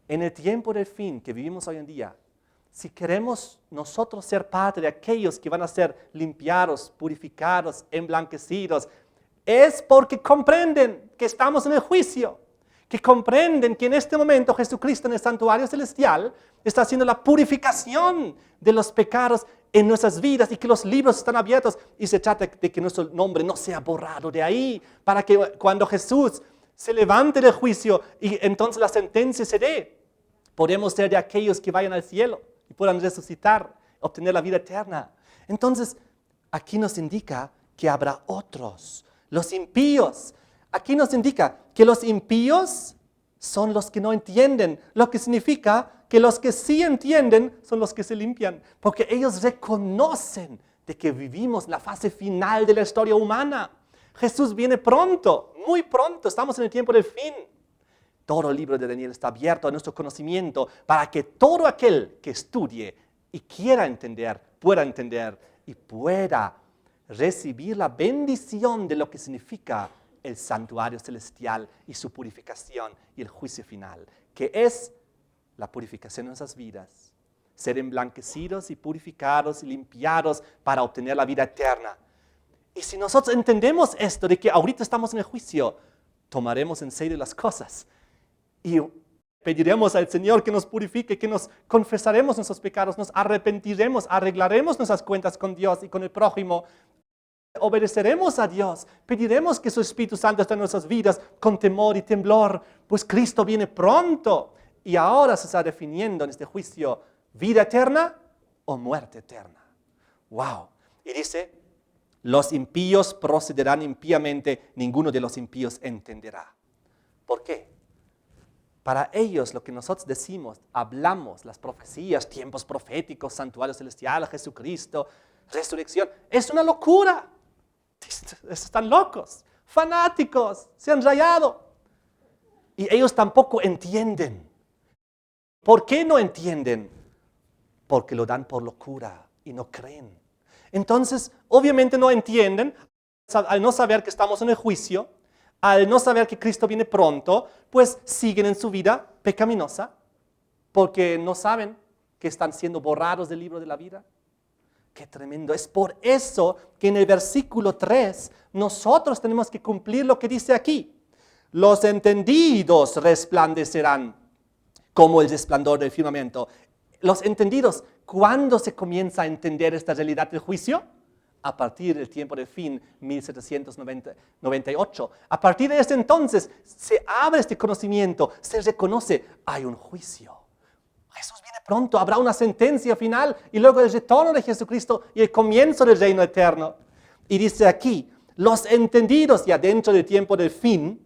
En el tiempo del fin que vivimos hoy en día, si queremos nosotros ser parte de aquellos que van a ser limpiados, purificados, emblanquecidos, es porque comprenden que estamos en el juicio, que comprenden que en este momento Jesucristo en el santuario celestial está haciendo la purificación de los pecados en nuestras vidas y que los libros están abiertos y se trata de que nuestro nombre no sea borrado de ahí para que cuando Jesús se levante del juicio y entonces la sentencia se dé, podemos ser de aquellos que vayan al cielo y puedan resucitar, obtener la vida eterna. Entonces, aquí nos indica que habrá otros, los impíos. Aquí nos indica que los impíos son los que no entienden, lo que significa que los que sí entienden son los que se limpian, porque ellos reconocen de que vivimos la fase final de la historia humana. Jesús viene pronto, muy pronto, estamos en el tiempo del fin. todo el libro de Daniel está abierto a nuestro conocimiento para que todo aquel que estudie y quiera entender, pueda entender y pueda recibir la bendición de lo que significa el santuario celestial y su purificación y el juicio final, que es la purificación de nuestras vidas, ser emblanquecidos y purificados y limpiados para obtener la vida eterna. Y si nosotros entendemos esto de que ahorita estamos en el juicio, tomaremos en serio las cosas y pediremos al Señor que nos purifique, que nos confesaremos nuestros pecados, nos arrepentiremos, arreglaremos nuestras cuentas con Dios y con el prójimo, obedeceremos a Dios, pediremos que su Espíritu Santo esté en nuestras vidas con temor y temblor, pues Cristo viene pronto y ahora se está definiendo en este juicio vida eterna o muerte eterna. ¡Wow! Y dice, los impíos procederán impíamente, ninguno de los impíos entenderá. ¿Por qué? Para ellos lo que nosotros decimos, hablamos, las profecías, tiempos proféticos, santuario celestial, Jesucristo, resurrección, es una locura. Están locos, fanáticos, se han rayado. Y ellos tampoco entienden. ¿Por qué no entienden? Porque lo dan por locura y no creen. Entonces, obviamente no entienden, al no saber que estamos en el juicio, al no saber que Cristo viene pronto, pues siguen en su vida pecaminosa, porque no saben que están siendo borrados del libro de la vida. ¡Qué tremendo! Es por eso que en el versículo 3 nosotros tenemos que cumplir lo que dice aquí. Los entendidos resplandecerán como el resplandor del firmamento. Los entendidos, ¿cuándo se comienza a entender esta realidad del juicio? A partir del tiempo del fin, 1798. A partir de ese entonces se abre este conocimiento, se reconoce, hay un juicio. Jesús viene pronto, habrá una sentencia final y luego el retorno de Jesucristo y el comienzo del reino eterno. Y dice aquí, los entendidos ya dentro del tiempo del fin,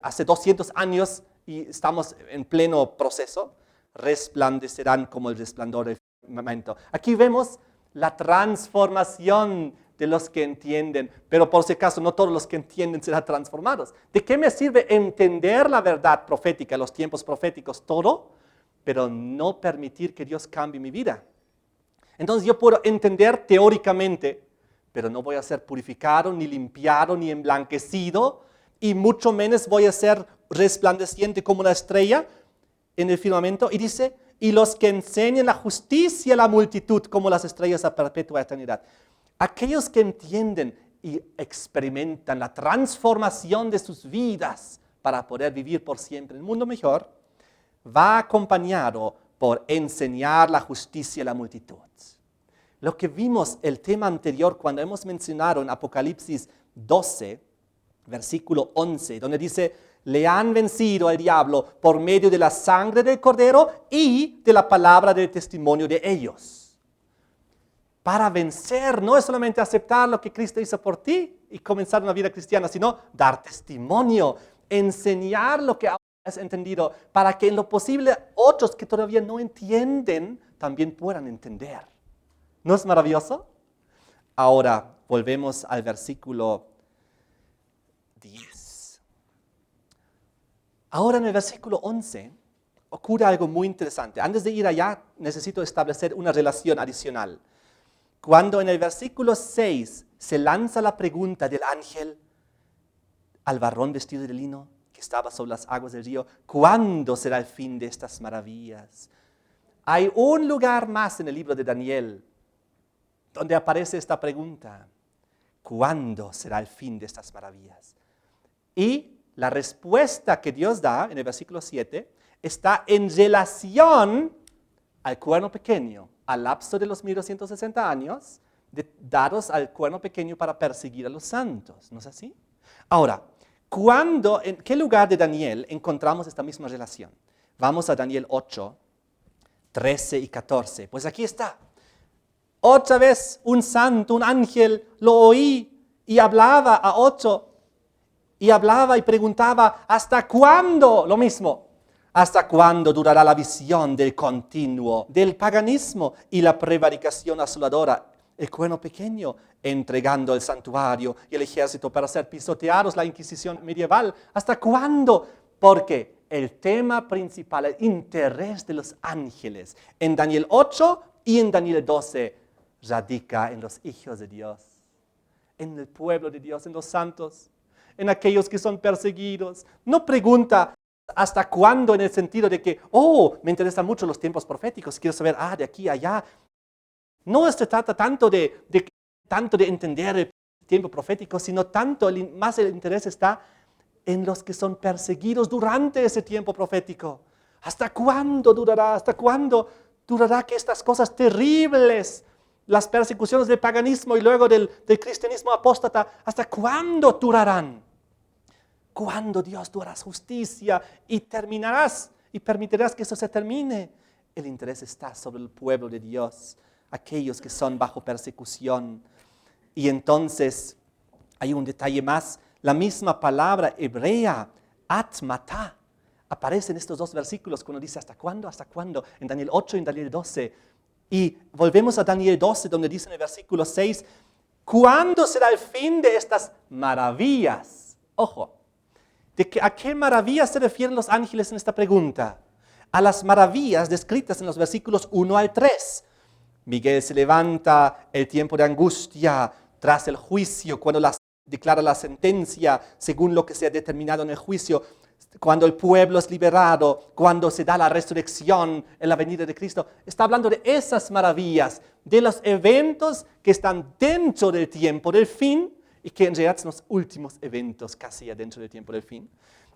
hace 200 años y estamos en pleno proceso, resplandecerán como el resplandor del firmamento. Aquí vemos la transformación de los que entienden, pero por si acaso no todos los que entienden serán transformados. ¿De qué me sirve entender la verdad profética, los tiempos proféticos, todo, pero no permitir que Dios cambie mi vida? Entonces yo puedo entender teóricamente, pero no voy a ser purificado, ni limpiado, ni emblanquecido, y mucho menos voy a ser resplandeciente como una estrella en el firmamento. Y dice, y los que enseñan la justicia a la multitud como las estrellas a perpetua eternidad. Aquellos que entienden y experimentan la transformación de sus vidas para poder vivir por siempre en un mundo mejor, va acompañado por enseñar la justicia a la multitud. Lo que vimos el tema anterior cuando hemos mencionado en Apocalipsis 12, versículo 11, donde dice, le han vencido al diablo por medio de la sangre del Cordero y de la palabra del testimonio de ellos. Para vencer no es solamente aceptar lo que Cristo hizo por ti y comenzar una vida cristiana, sino dar testimonio, enseñar lo que has entendido, para que en lo posible otros que todavía no entienden también puedan entender. ¿No es maravilloso? Ahora volvemos al versículo 10. Ahora en el versículo 11 ocurre algo muy interesante. Antes de ir allá necesito establecer una relación adicional. Cuando en el versículo 6 se lanza la pregunta del ángel al varón vestido de lino que estaba sobre las aguas del río, ¿cuándo será el fin de estas maravillas? Hay un lugar más en el libro de Daniel donde aparece esta pregunta, ¿cuándo será el fin de estas maravillas? Y la respuesta que Dios da en el versículo 7 está en relación al cuerno pequeño, al lapso de los 1260 años, dados al cuerno pequeño para perseguir a los santos. ¿No es así? Ahora, ¿en qué lugar de Daniel encontramos esta misma relación? Vamos a Daniel 8, 13 y 14. Pues aquí está. Otra vez un santo, un ángel, lo oí y hablaba a otro. Y hablaba y preguntaba, ¿hasta cuándo? Lo mismo. ¿Hasta cuándo durará la visión del continuo, del paganismo y la prevaricación asoladora? El cuerno pequeño, entregando el santuario y el ejército para ser pisoteados, la Inquisición medieval. ¿Hasta cuándo? Porque el tema principal, el interés de los ángeles en Daniel 8 y en Daniel 12 radica en los hijos de Dios, en el pueblo de Dios, en los santos, en aquellos que son perseguidos. No pregunta hasta cuándo en el sentido de que, me interesan mucho los tiempos proféticos, quiero saber, de aquí a allá. No se trata tanto de entender el tiempo profético, sino más el interés está en los que son perseguidos durante ese tiempo profético. ¿Hasta cuándo durará? ¿Hasta cuándo durará que estas cosas terribles, las persecuciones del paganismo y luego del cristianismo apóstata, hasta cuándo durarán? ¿Cuándo Dios tú harás justicia y terminarás y permitirás que eso se termine? El interés está sobre el pueblo de Dios, aquellos que son bajo persecución. Y entonces hay un detalle más. La misma palabra hebrea, atmata, aparece en estos dos versículos cuando dice ¿hasta cuándo? ¿Hasta cuándo? En Daniel 8 y en Daniel 12. Y volvemos a Daniel 12 donde dice en el versículo 6, ¿cuándo será el fin de estas maravillas? Ojo, ¿a qué maravillas se refieren los ángeles en esta pregunta? A las maravillas descritas en los versículos 1 al 3. Miguel se levanta, el tiempo de angustia, tras el juicio, cuando declara la sentencia según lo que se ha determinado en el juicio, cuando el pueblo es liberado, cuando se da la resurrección en la venida de Cristo. Está hablando de esas maravillas, de los eventos que están dentro del tiempo del fin y que en realidad son los últimos eventos casi dentro del tiempo del fin.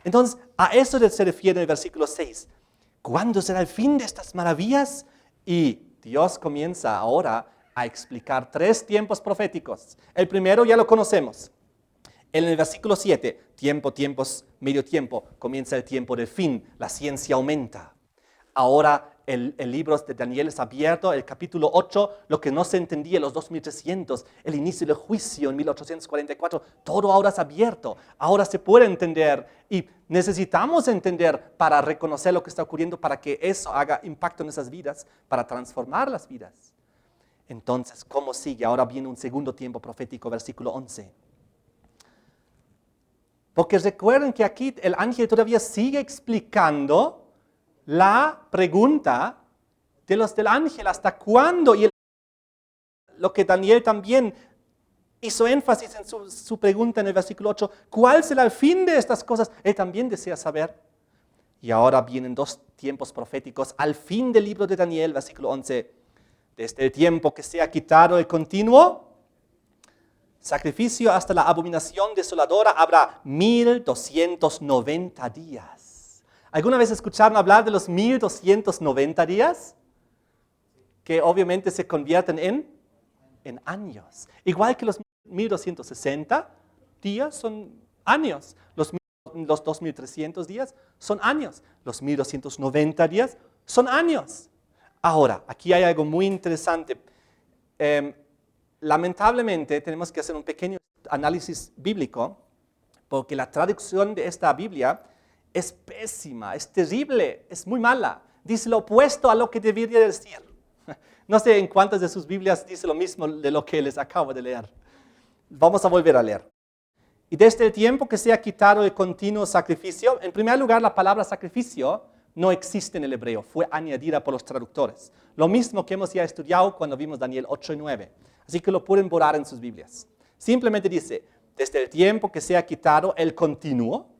Entonces, a eso se refiere el versículo 6. ¿Cuándo será el fin de estas maravillas? Y Dios comienza ahora a explicar 3 tiempos proféticos. El primero ya lo conocemos. En el versículo 7, tiempos, medio tiempo, comienza el tiempo del fin, la ciencia aumenta. Ahora el libro de Daniel es abierto, el capítulo 8, lo que no se entendía en los 2300, el inicio del juicio en 1844, todo ahora es abierto, ahora se puede entender y necesitamos entender para reconocer lo que está ocurriendo, para que eso haga impacto en esas vidas, para transformar las vidas. Entonces, ¿cómo sigue? Ahora viene un segundo tiempo profético, versículo 11. Porque recuerden que aquí el ángel todavía sigue explicando la pregunta del ángel, ¿hasta cuándo? Y lo que Daniel también hizo énfasis en su pregunta en el versículo 8, ¿cuál será el fin de estas cosas? Él también desea saber. Y ahora vienen 2 tiempos proféticos al fin del libro de Daniel, versículo 11. Desde el tiempo que sea quitado el continuo sacrificio hasta la abominación desoladora habrá 1290 días. ¿Alguna vez escucharon hablar de los 1290 días? Que obviamente se convierten en años. Igual que los 1260 días son años. Los 2300 días son años. Los 1290 días son años. Ahora, aquí hay algo muy interesante. Lamentablemente tenemos que hacer un pequeño análisis bíblico porque la traducción de esta Biblia es pésima, es terrible, es muy mala. Dice lo opuesto a lo que debería decir. No sé en cuántas de sus Biblias dice lo mismo de lo que les acabo de leer. Vamos a volver a leer. Y desde el tiempo que se ha quitado el continuo sacrificio, en primer lugar la palabra sacrificio no existe en el hebreo, fue añadida por los traductores. Lo mismo que hemos ya estudiado cuando vimos Daniel 8 y 9. Así que lo pueden borrar en sus Biblias. Simplemente dice, desde el tiempo que se ha quitado el continuo,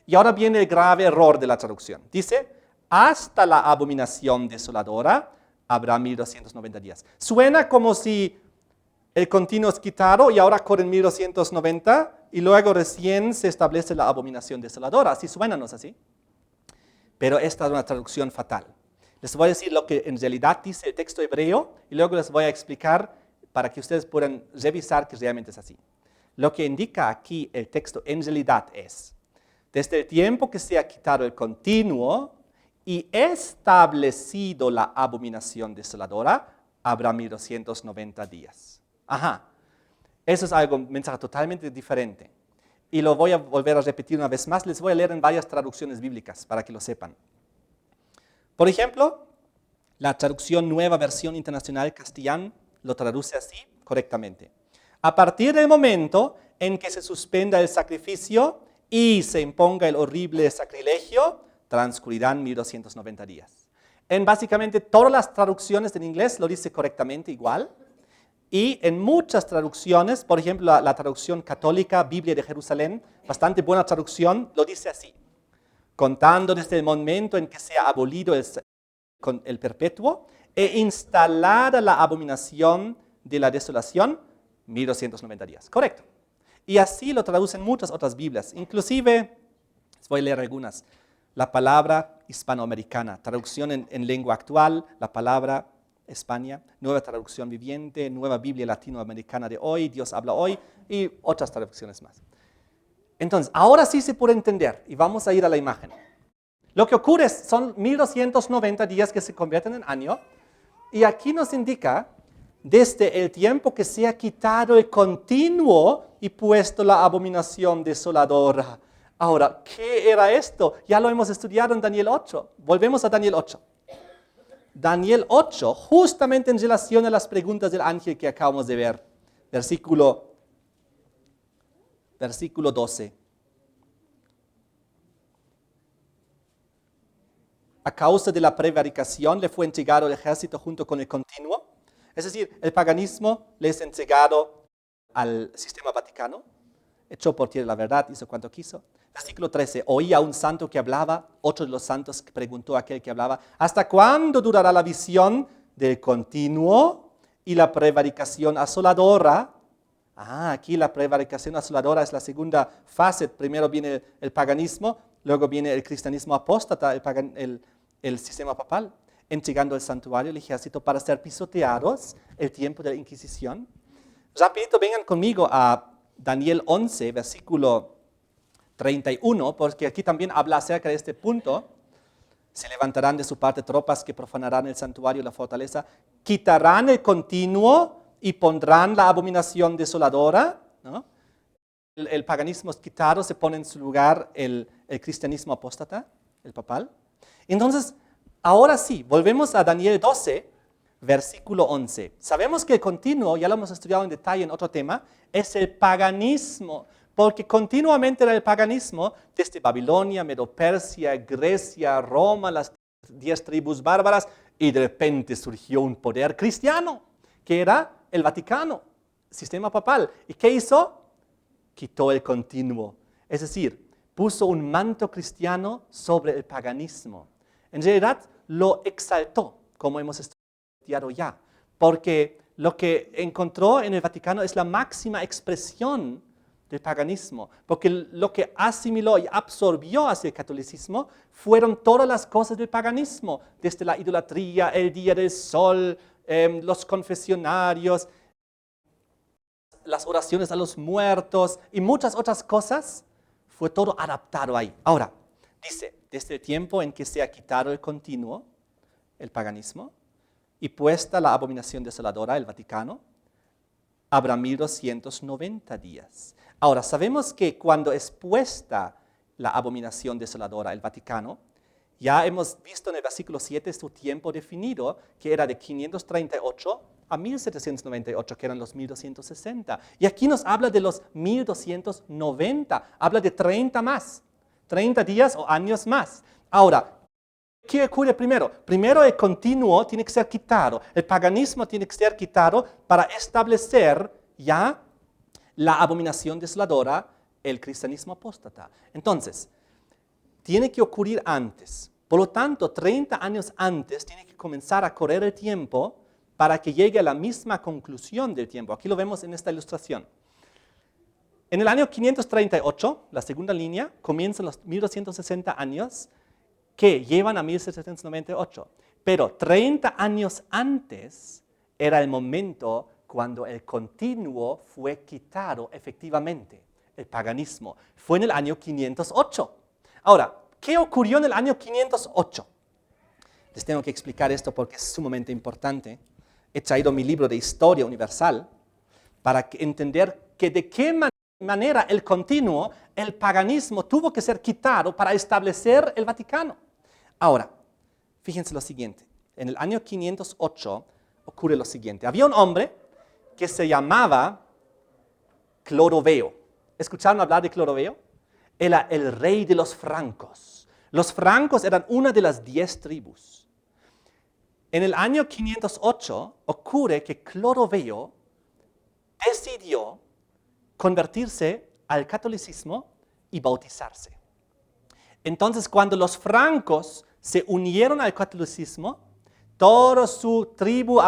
y ahora viene el grave error de la traducción. Dice, hasta la abominación desoladora habrá 1290 días. Suena como si el continuo es quitado y ahora corren 1290 y luego recién se establece la abominación desoladora. Así suena, ¿no es así? Pero esta es una traducción fatal. Les voy a decir lo que en realidad dice el texto hebreo y luego les voy a explicar para que ustedes puedan revisar que realmente es así. Lo que indica aquí el texto en realidad es, desde el tiempo que se ha quitado el continuo y establecido la abominación desoladora, habrá 1290 días. Ajá, eso es un mensaje totalmente diferente. Y lo voy a volver a repetir una vez más, les voy a leer en varias traducciones bíblicas para que lo sepan. Por ejemplo, la traducción Nueva Versión Internacional Castellano lo traduce así correctamente. A partir del momento en que se suspenda el sacrificio y se imponga el horrible sacrilegio, transcurrirán 1290 días. En básicamente todas las traducciones en inglés lo dice correctamente igual. Y en muchas traducciones, por ejemplo, la traducción católica, Biblia de Jerusalén, bastante buena traducción, lo dice así. Contando desde el momento en que sea abolido el perpetuo e instalada la abominación de la desolación, 1290 días. Correcto. Y así lo traducen muchas otras Biblias. Inclusive, les voy a leer algunas. La palabra hispanoamericana, traducción en lengua actual, la palabra España, Nueva Traducción Viviente, Nueva Biblia Latinoamericana de hoy, Dios habla hoy, y otras traducciones más. Entonces, ahora sí se puede entender, y vamos a ir a la imagen. Lo que ocurre son 1290 días que se convierten en año, y aquí nos indica desde el tiempo que se ha quitado el continuo y puesto la abominación desoladora. Ahora, ¿qué era esto? Ya lo hemos estudiado en Daniel 8. Volvemos a Daniel 8. Daniel 8, justamente en relación a las preguntas del ángel que acabamos de ver. Versículo 12. A causa de la prevaricación le fue entregado el ejército junto con el continuo. Es decir, el paganismo le es entregado al sistema vaticano. Echó por tierra la verdad, hizo cuanto quiso. Versículo 13, oía a un santo que hablaba, otro de los santos preguntó a aquel que hablaba, ¿hasta cuándo durará la visión del continuo y la prevaricación asoladora? Aquí la prevaricación asoladora es la segunda fase. Primero viene el paganismo, luego viene el cristianismo apóstata, el sistema papal, entregando el santuario, el ejército para ser pisoteados, el tiempo de la Inquisición. Rapidito vengan conmigo a Daniel 11, versículo 31, porque aquí también habla acerca de este punto. Se levantarán de su parte tropas que profanarán el santuario y la fortaleza, quitarán el continuo y pondrán la abominación desoladora, ¿no? El paganismo es quitado, se pone en su lugar el cristianismo apóstata, el papal. Entonces, ahora sí, volvemos a Daniel 12, versículo 11. Sabemos que el continuo, ya lo hemos estudiado en detalle en otro tema, es el paganismo, porque continuamente era el paganismo desde Babilonia, Medo-Persia, Grecia, Roma, las 10 tribus bárbaras, y de repente surgió un poder cristiano, que era el Vaticano, sistema papal. ¿Y qué hizo? Quitó el continuo, es decir, puso un manto cristiano sobre el paganismo. En realidad lo exaltó, como hemos estudiado ya, porque lo que encontró en el Vaticano es la máxima expresión del paganismo, porque lo que asimiló y absorbió hacia el catolicismo fueron todas las cosas del paganismo, desde la idolatría, el día del sol, los confesionarios, las oraciones a los muertos y muchas otras cosas, fue todo adaptado ahí. Ahora, dice, desde el tiempo en que se ha quitado el continuo, el paganismo, y puesta la abominación desoladora, el Vaticano, habrá 1290 días. Ahora, sabemos que cuando es puesta la abominación desoladora, el Vaticano, ya hemos visto en el versículo 7 su tiempo definido, que era de 538 a 1798, que eran los 1260. Y aquí nos habla de los 1290, habla de 30 más, 30 días o años más. Ahora, ¿qué ocurre primero? Primero el continuo tiene que ser quitado, el paganismo tiene que ser quitado para establecer ya la abominación desoladora, el cristianismo apóstata. Entonces, tiene que ocurrir antes. Por lo tanto, 30 años antes tiene que comenzar a correr el tiempo para que llegue a la misma conclusión del tiempo. Aquí lo vemos en esta ilustración. En el año 538, la segunda línea, comienzan los 1260 años que llevan a 1798. Pero 30 años antes era el momento cuando el continuo fue quitado efectivamente, el paganismo. Fue en el año 508. Ahora, ¿qué ocurrió en el año 508? Les tengo que explicar esto porque es sumamente importante. He traído mi libro de Historia Universal para entender que de qué manera el continuo, el paganismo, tuvo que ser quitado para establecer el Vaticano. Ahora, fíjense lo siguiente. En el año 508 ocurre lo siguiente. Había un hombre que se llamaba Cloroveo. ¿Escucharon hablar de Cloroveo? era el rey de los francos. Los francos eran una de las 10 tribus. En el año 508 ocurre que Cloroveo decidió convertirse al catolicismo y bautizarse. Entonces, cuando los francos se unieron al catolicismo, toda su tribu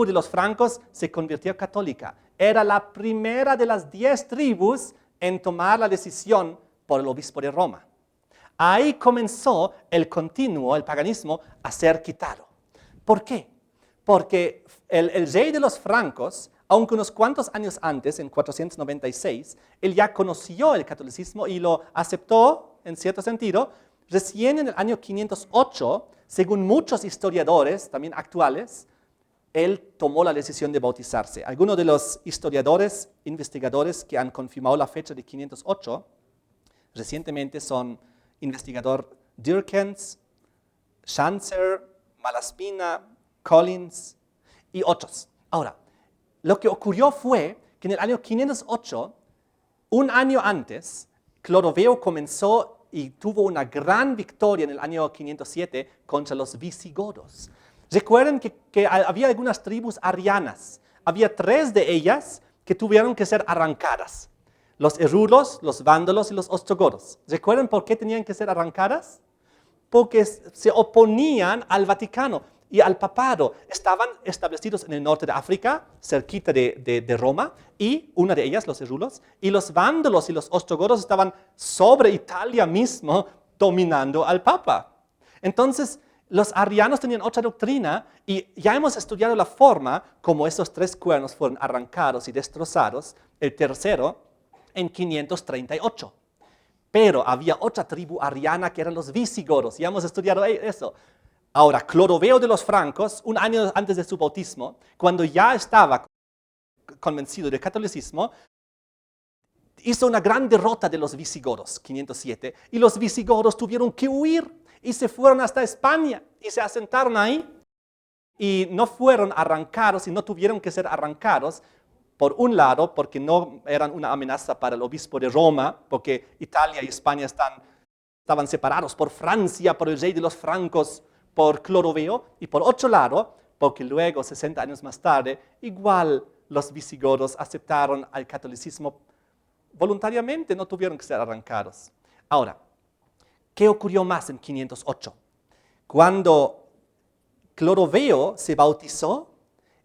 de los francos se convirtió católica. Era la primera de las 10 tribus en tomar la decisión por el obispo de Roma. Ahí comenzó el paganismo, a ser quitado. ¿Por qué? Porque el rey de los francos, aunque unos cuantos años antes, en 496, él ya conoció el catolicismo y lo aceptó, en cierto sentido. Recién en el año 508, según muchos historiadores, también actuales, él tomó la decisión de bautizarse. Algunos de los historiadores, investigadores que han confirmado la fecha de 508, recientemente son investigador Dierkens, Schanzer, Malaspina, Collins y otros. Ahora, lo que ocurrió fue que en el año 508, un año antes, Cloroveo comenzó y tuvo una gran victoria en el año 507 contra los visigodos. Recuerden que había algunas tribus arianas. Había 3 de ellas que tuvieron que ser arrancadas. Los erulos, los vándalos y los ostrogodos. ¿Recuerdan por qué tenían que ser arrancadas? Porque se oponían al Vaticano y al papado. Estaban establecidos en el norte de África, cerquita de Roma, y una de ellas, los erulos, y los vándalos y los ostrogodos estaban sobre Italia mismo, dominando al Papa. Entonces, los arianos tenían otra doctrina y ya hemos estudiado la forma como esos 3 cuernos fueron arrancados y destrozados, el tercero en 538. Pero había otra tribu ariana que eran los visigodos, ya hemos estudiado eso. Ahora, Cloroveo de los francos, un año antes de su bautismo, cuando ya estaba convencido del catolicismo, hizo una gran derrota de los visigodos, 507, y los visigodos tuvieron que huir y se fueron hasta España y se asentaron ahí. Y no fueron arrancados y no tuvieron que ser arrancados, por un lado, porque no eran una amenaza para el obispo de Roma, porque Italia y España estaban separados por Francia, por el rey de los francos, por Cloroveo, y por otro lado, porque luego, 60 años más tarde, igual los visigodos aceptaron al catolicismo voluntariamente, no tuvieron que ser arrancados. Ahora, ¿qué ocurrió más en 508? Cuando Cloroveo se bautizó,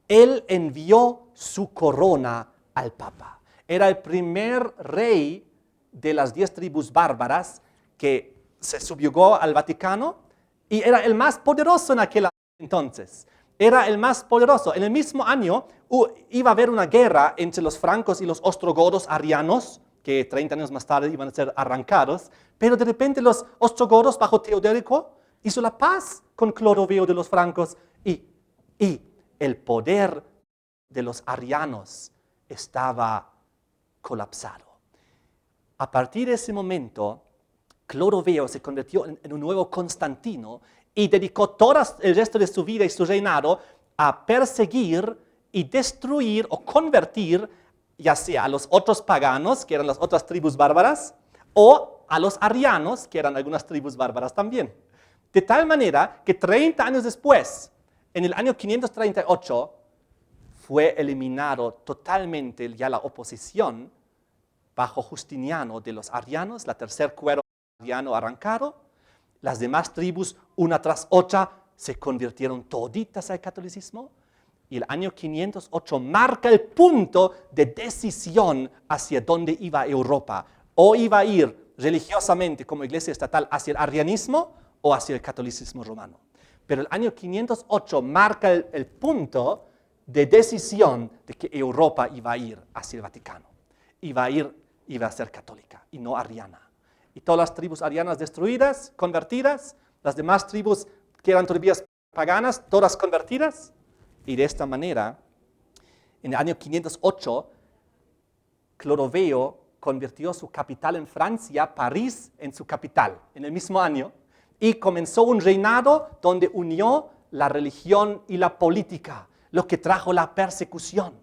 él envió su corona al Papa. Era el primer rey de las 10 tribus bárbaras que se subyugó al Vaticano y era el más poderoso en aquel entonces. Era el más poderoso. En el mismo año iba a haber una guerra entre los francos y los ostrogodos arianos, que 30 años más tarde iban a ser arrancados, pero de repente los ostrogodos bajo Teodorico hizo la paz con Cloroveo de los francos y el poder de los arianos estaba colapsado. A partir de ese momento, Cloroveo se convirtió en un nuevo Constantino y dedicó todo el resto de su vida y su reinado a perseguir y destruir o convertir ya sea a los otros paganos, que eran las otras tribus bárbaras, o a los arianos, que eran algunas tribus bárbaras también. De tal manera que 30 años después, en el año 538, fue eliminado totalmente ya la oposición bajo Justiniano de los arianos, la tercer cuerno ariano arrancado. Las demás tribus, una tras otra, se convirtieron toditas al catolicismo. Y el año 508 marca el punto de decisión hacia dónde iba Europa. O iba a ir religiosamente como iglesia estatal hacia el arrianismo o hacia el catolicismo romano. Pero el año 508 marca el punto de decisión de que Europa iba a ir hacia el Vaticano. Iba a ser católica y no ariana. Y todas las tribus arianas destruidas, convertidas, las demás tribus que eran todavía paganas, todas convertidas. Y de esta manera, en el año 508, Cloroveo convirtió su capital en Francia, París, en su capital, en el mismo año, y comenzó un reinado donde unió la religión y la política, lo que trajo la persecución.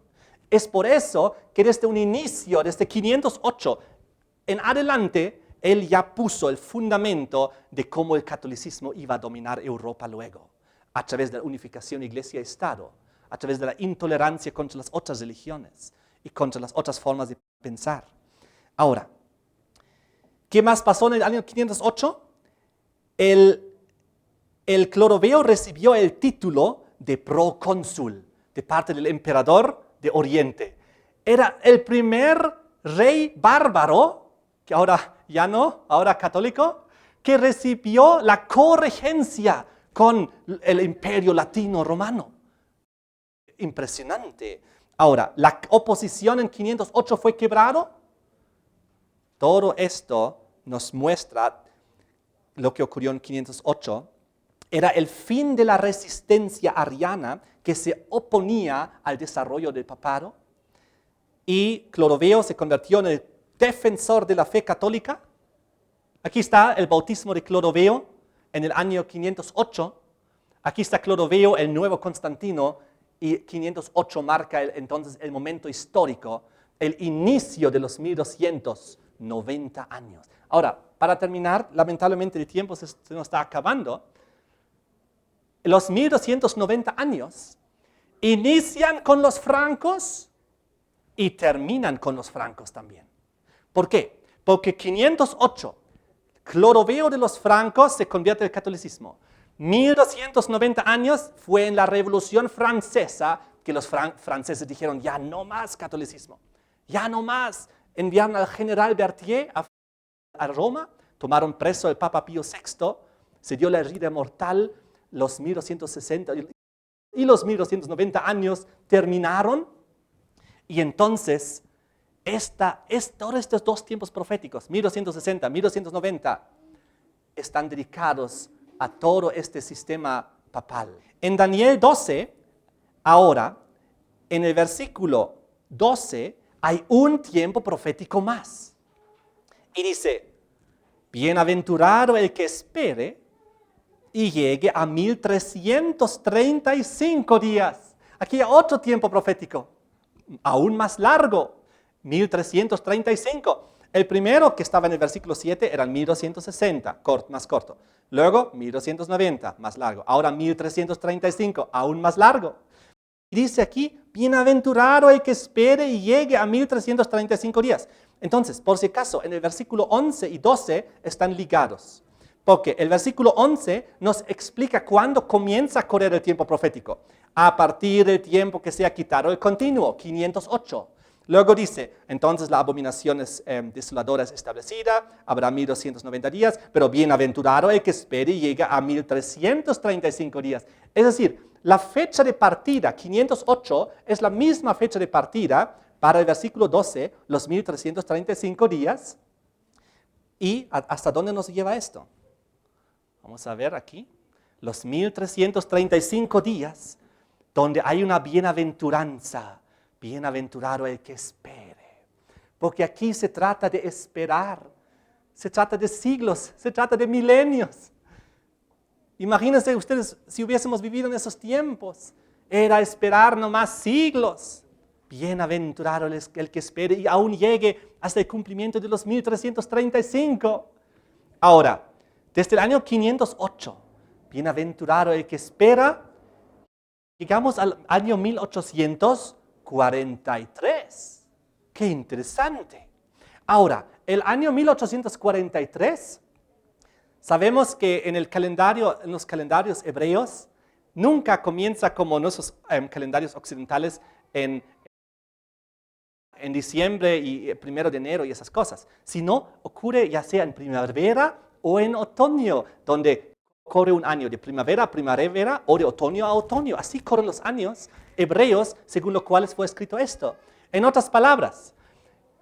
Es por eso que desde un inicio, desde 508, en adelante, él ya puso el fundamento de cómo el catolicismo iba a dominar Europa luego, a través de la unificación iglesia-estado, a través de la intolerancia contra las otras religiones y contra las otras formas de pensar. Ahora, ¿qué más pasó en el año 508? El Cloroveo recibió el título de procónsul de parte del emperador de Oriente. Era el primer rey bárbaro, que ahora ya no, ahora católico, que recibió la corregencia con el imperio latino romano. Impresionante. Ahora, ¿la oposición en 508 fue quebrado? Todo esto nos muestra lo que ocurrió en 508. Era el fin de la resistencia ariana que se oponía al desarrollo del papado. Y Cloroveo se convirtió en el defensor de la fe católica. Aquí está el bautismo de Cloroveo en el año 508. Aquí está Cloroveo, el nuevo Constantino, y 508 marca entonces el momento histórico, el inicio de los 1290 años. Ahora, para terminar, lamentablemente el tiempo se nos está acabando. Los 1290 años inician con los francos y terminan con los francos también. ¿Por qué? Porque 508, Cloroveo de los francos se convierte en el catolicismo. 1290 años fue en la Revolución Francesa que los franceses dijeron, ya no más catolicismo, ya no más. Enviaron al general Berthier a Roma, tomaron preso al Papa Pío VI, se dio la herida mortal, los 1260 y los 1290 años terminaron. Y entonces, todos estos dos tiempos proféticos, 1260, 1290, están dedicados a todo este sistema papal. En Daniel 12, ahora, en el versículo 12, hay un tiempo profético más. Y dice, bienaventurado el que espere y llegue a 1335 días. Aquí hay otro tiempo profético, aún más largo, 1335. El primero que estaba en el versículo 7 era el 1260, más corto. Luego 1290, más largo. Ahora 1335, aún más largo. Y dice aquí, bienaventurado el que espere y llegue a 1335 días. Entonces, por si acaso, en el versículo 11 y 12 están ligados. Porque el versículo 11 nos explica cuándo comienza a correr el tiempo profético. A partir del tiempo que se ha quitado el continuo, 508. Luego dice, entonces la abominación desoladora es establecida, habrá 1290 días, pero bienaventurado el que espere y llega a 1335 días. Es decir, la fecha de partida, 508, es la misma fecha de partida para el versículo 12, los 1335 días. ¿Y hasta dónde nos lleva esto? Vamos a ver aquí, los 1335 días, donde hay una bienaventuranza. Bienaventurado el que espere. Porque aquí se trata de esperar. Se trata de siglos, se trata de milenios. Imagínense ustedes si hubiésemos vivido en esos tiempos. Era esperar nomás siglos. Bienaventurado el que espere y aún llegue hasta el cumplimiento de los 1335. Ahora, desde el año 508, bienaventurado el que espera, llegamos al año 1843. ¡Qué interesante! Ahora, el año 1843, sabemos que en los calendarios hebreos, nunca comienza como nuestros calendarios occidentales en diciembre y 1 de enero y esas cosas, sino ocurre ya sea en primavera o en otoño, donde corre un año de primavera a primavera o de otoño a otoño. Así corren los años hebreos según los cuales fue escrito esto. En otras palabras,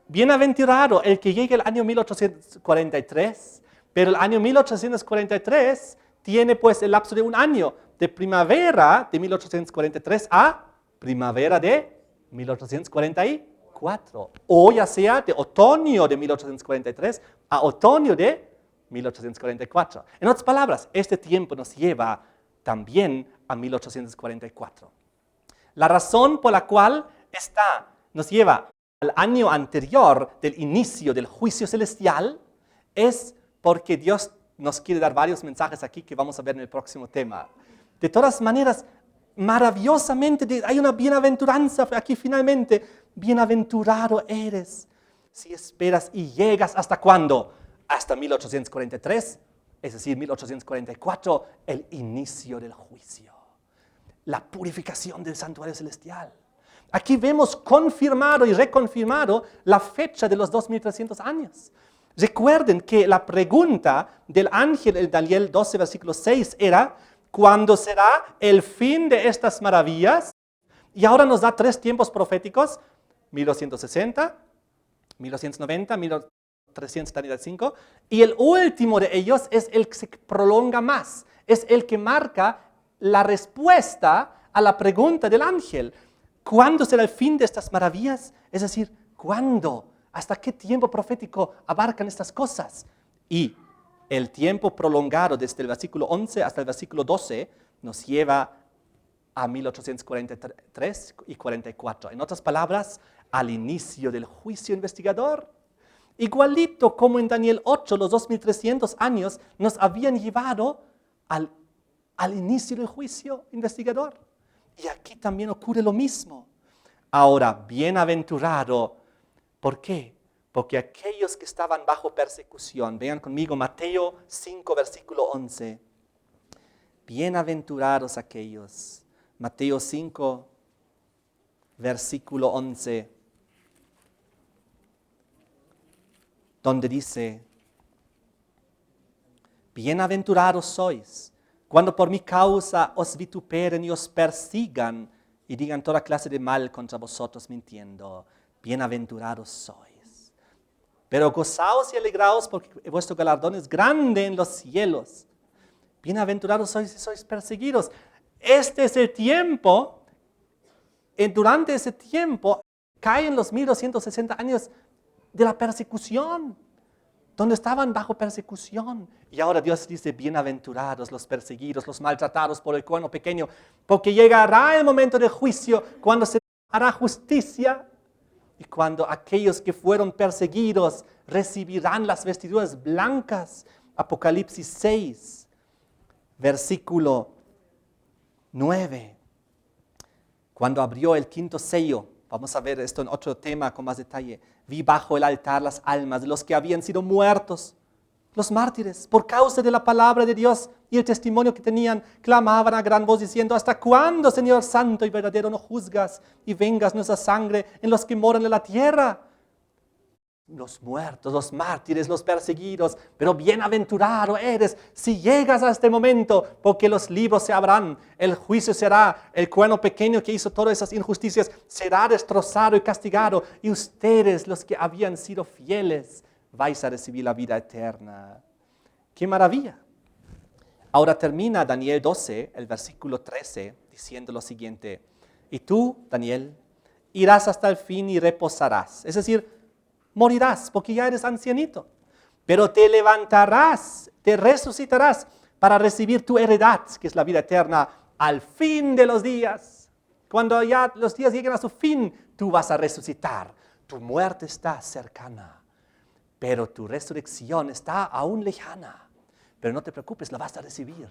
bienaventurado el que llegue al año 1843, pero el año 1843 tiene pues el lapso de un año, de primavera de 1843 a primavera de 1844, o ya sea de otoño de 1843 a otoño de 1844. En otras palabras, este tiempo nos lleva también a 1844. La razón por la cual nos lleva al año anterior del inicio del juicio celestial, es porque Dios nos quiere dar varios mensajes aquí que vamos a ver en el próximo tema. De todas maneras, maravillosamente hay una bienaventuranza aquí finalmente. Bienaventurado eres si esperas y llegas ¿hasta cuándo? Hasta 1843, es decir, 1844, el inicio del juicio. La purificación del santuario celestial. Aquí vemos confirmado y reconfirmado la fecha de los 2300 años. Recuerden que la pregunta del ángel en Daniel 12, versículo 6 era, ¿cuándo será el fin de estas maravillas? Y ahora nos da 3 tiempos proféticos, 1260, 1290, 1375, y el último de ellos es el que se prolonga más, es el que marca la respuesta a la pregunta del ángel. ¿Cuándo será el fin de estas maravillas? Es decir, ¿cuándo? ¿Hasta qué tiempo profético abarcan estas cosas? Y el tiempo prolongado desde el versículo 11 hasta el versículo 12 nos lleva a 1843 y 44. En otras palabras, al inicio del juicio investigador. Igualito como en Daniel 8, los 2300 años nos habían llevado al inicio del juicio investigador. Y aquí también ocurre lo mismo. Ahora, bienaventurado, ¿por qué? Porque aquellos que estaban bajo persecución, vean conmigo Mateo 5, versículo 11. Bienaventurados aquellos. Mateo 5, versículo 11. Donde dice, bienaventurados sois, cuando por mi causa os vituperen y os persigan y digan toda clase de mal contra vosotros mintiendo. Bienaventurados sois. Pero gozaos y alegraos porque vuestro galardón es grande en los cielos. Bienaventurados sois si sois perseguidos. Este es el tiempo, durante ese tiempo caen los 1260 años de la persecución, donde estaban bajo persecución. Y ahora Dios dice, bienaventurados los perseguidos, los maltratados por el cuerno pequeño, porque llegará el momento del juicio, cuando se hará justicia, y cuando aquellos que fueron perseguidos recibirán las vestiduras blancas. Apocalipsis 6, versículo 9. Cuando abrió el 5º sello, vamos a ver esto en otro tema con más detalle. Vi bajo el altar las almas de los que habían sido muertos, los mártires, por causa de la palabra de Dios y el testimonio que tenían. Clamaban a gran voz diciendo, ¿hasta cuándo, Señor santo y verdadero, no juzgas y vengas nuestra sangre en los que moran en la tierra? Los muertos, los mártires, los perseguidos, pero bienaventurado eres si llegas a este momento, porque los libros se abrirán, el juicio será, el cuerno pequeño que hizo todas esas injusticias será destrozado y castigado, y ustedes, los que habían sido fieles, vais a recibir la vida eterna. ¡Qué maravilla! Ahora termina Daniel 12, el versículo 13, diciendo lo siguiente, y tú, Daniel, irás hasta el fin y reposarás, es decir, morirás porque ya eres ancianito, pero te levantarás, te resucitarás para recibir tu heredad, que es la vida eterna, al fin de los días. Cuando ya los días lleguen a su fin, tú vas a resucitar. Tu muerte está cercana, pero tu resurrección está aún lejana. Pero no te preocupes, la vas a recibir.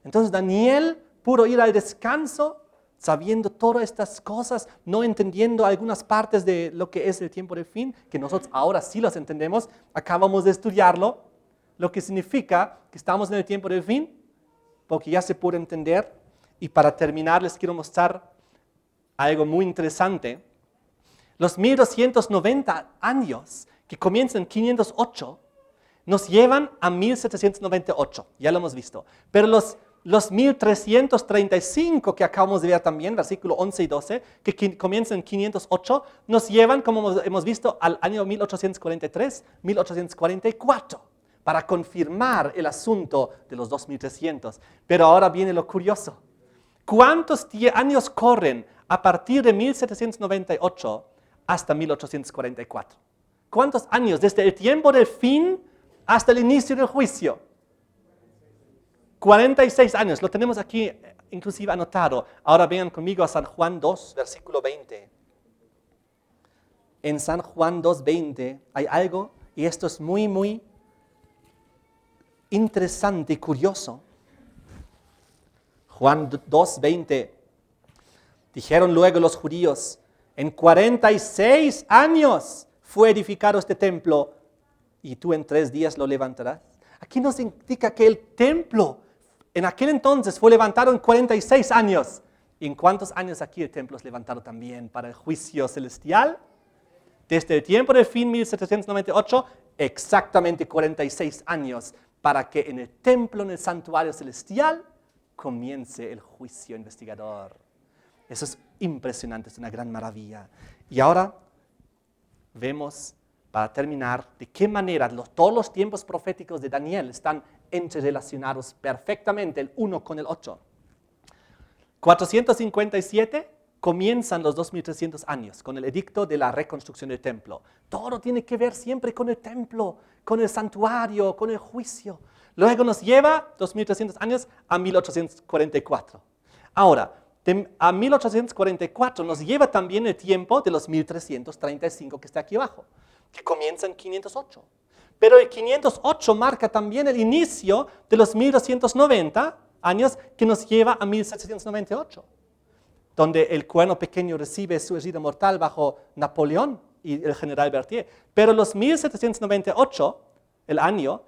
Entonces Daniel pudo ir al descanso sabiendo todas estas cosas, no entendiendo algunas partes de lo que es el tiempo del fin, que nosotros ahora sí las entendemos, acabamos de estudiarlo, lo que significa que estamos en el tiempo del fin, porque ya se puede entender. Y para terminar les quiero mostrar algo muy interesante. Los 1290 años que comienzan en 508 nos llevan a 1798, ya lo hemos visto, pero los 1335 que acabamos de ver también, versículo 11 y 12, que comienzan en 508, nos llevan, como hemos visto, al año 1843, 1844, para confirmar el asunto de los 2300. Pero ahora viene lo curioso. ¿Cuántos años corren a partir de 1798 hasta 1844? ¿Cuántos años desde el tiempo del fin hasta el inicio del juicio? 46 años, lo tenemos aquí inclusive anotado. Ahora vean conmigo a San Juan 2, versículo 20. en San Juan 2:20 hay algo, y esto es muy, muy interesante y curioso. Juan 2:20. Dijeron luego los judíos, en 46 años fue edificado este templo, y tú en 3 días lo levantarás. Aquí nos indica que el templo en aquel entonces fue levantado en 46 años. ¿Y en cuántos años aquí el templo es levantado también para el juicio celestial? Desde el tiempo del fin, 1798, exactamente 46 años para que en el templo, en el santuario celestial, comience el juicio investigador. Eso es impresionante, es una gran maravilla. Y ahora vemos, para terminar, de qué manera todos los tiempos proféticos de Daniel están interrelacionados perfectamente el uno con el otro. 457 comienzan los 2300 años con el edicto de la reconstrucción del templo. Todo tiene que ver siempre con el templo, con el santuario, con el juicio. Luego nos lleva 2300 años a 1844. Ahora, a 1844 nos lleva también el tiempo de los 1335 que está aquí abajo, que comienza en 508. Pero el 508 marca también el inicio de los 1290 años que nos lleva a 1798, donde el cuerno pequeño recibe su herida mortal bajo Napoleón y el general Berthier. Pero los 1798, el año,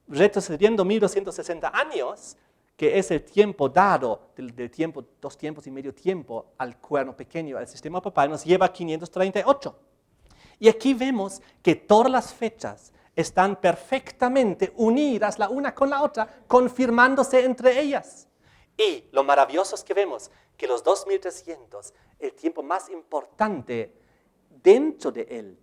retrocediendo 1260 años, que es el tiempo dado, del tiempo, 2 tiempos y medio tiempo al cuerno pequeño, al sistema papal, nos lleva a 538. Y aquí vemos que todas las fechas están perfectamente unidas la una con la otra, confirmándose entre ellas. Y lo maravilloso es que vemos que los 2300, el tiempo más importante dentro de él,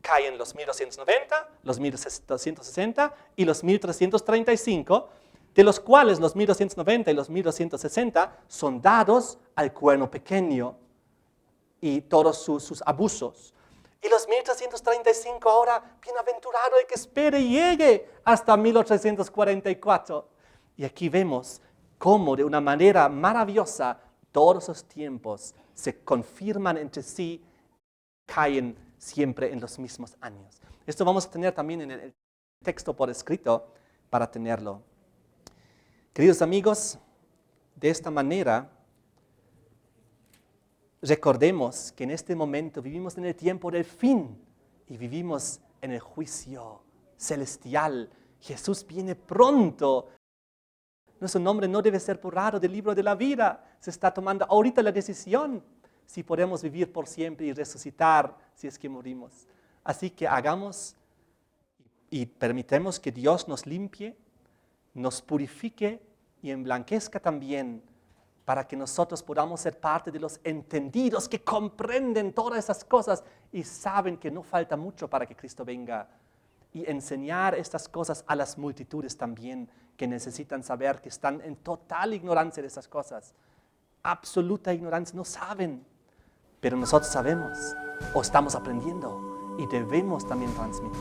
caen los 1290, los 1260 y los 1335, de los cuales los 1290 y los 1260 son dados al cuerno pequeño y todos sus abusos. Y los 1335 ahora, bienaventurado el que espere y llegue hasta 1844. Y aquí vemos cómo de una manera maravillosa todos esos tiempos se confirman entre sí, caen siempre en los mismos años. Esto vamos a tener también en el texto por escrito para tenerlo. Queridos amigos, de esta manera recordemos que en este momento vivimos en el tiempo del fin y vivimos en el juicio celestial. Jesús viene pronto. Nuestro nombre no debe ser borrado del libro de la vida. Se está tomando ahorita la decisión si podemos vivir por siempre y resucitar si es que morimos. Así que hagamos y permitamos que Dios nos limpie, nos purifique y emblanquezca también, para que nosotros podamos ser parte de los entendidos que comprenden todas esas cosas y saben que no falta mucho para que Cristo venga, y enseñar estas cosas a las multitudes también que necesitan saber, que están en total ignorancia de esas cosas, absoluta ignorancia, no saben, pero nosotros sabemos o estamos aprendiendo y debemos también transmitir,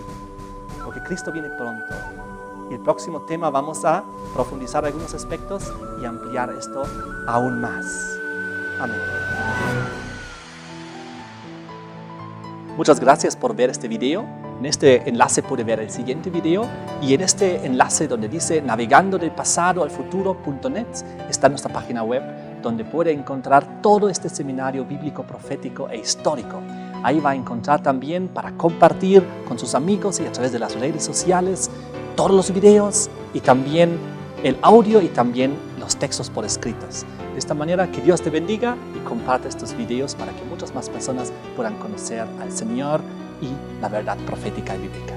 porque Cristo viene pronto. Y el próximo tema vamos a profundizar algunos aspectos y ampliar esto aún más. Amén. Muchas gracias por ver este video. En este enlace puede ver el siguiente video, y en este enlace donde dice navegando del pasado al futuro.net está nuestra página web, donde puede encontrar todo este seminario bíblico, profético e histórico. Ahí va a encontrar también para compartir con sus amigos y a través de las redes sociales todos los videos y también el audio y también los textos por escritos. De esta manera, que Dios te bendiga y comparte estos videos para que muchas más personas puedan conocer al Señor y la verdad profética y bíblica.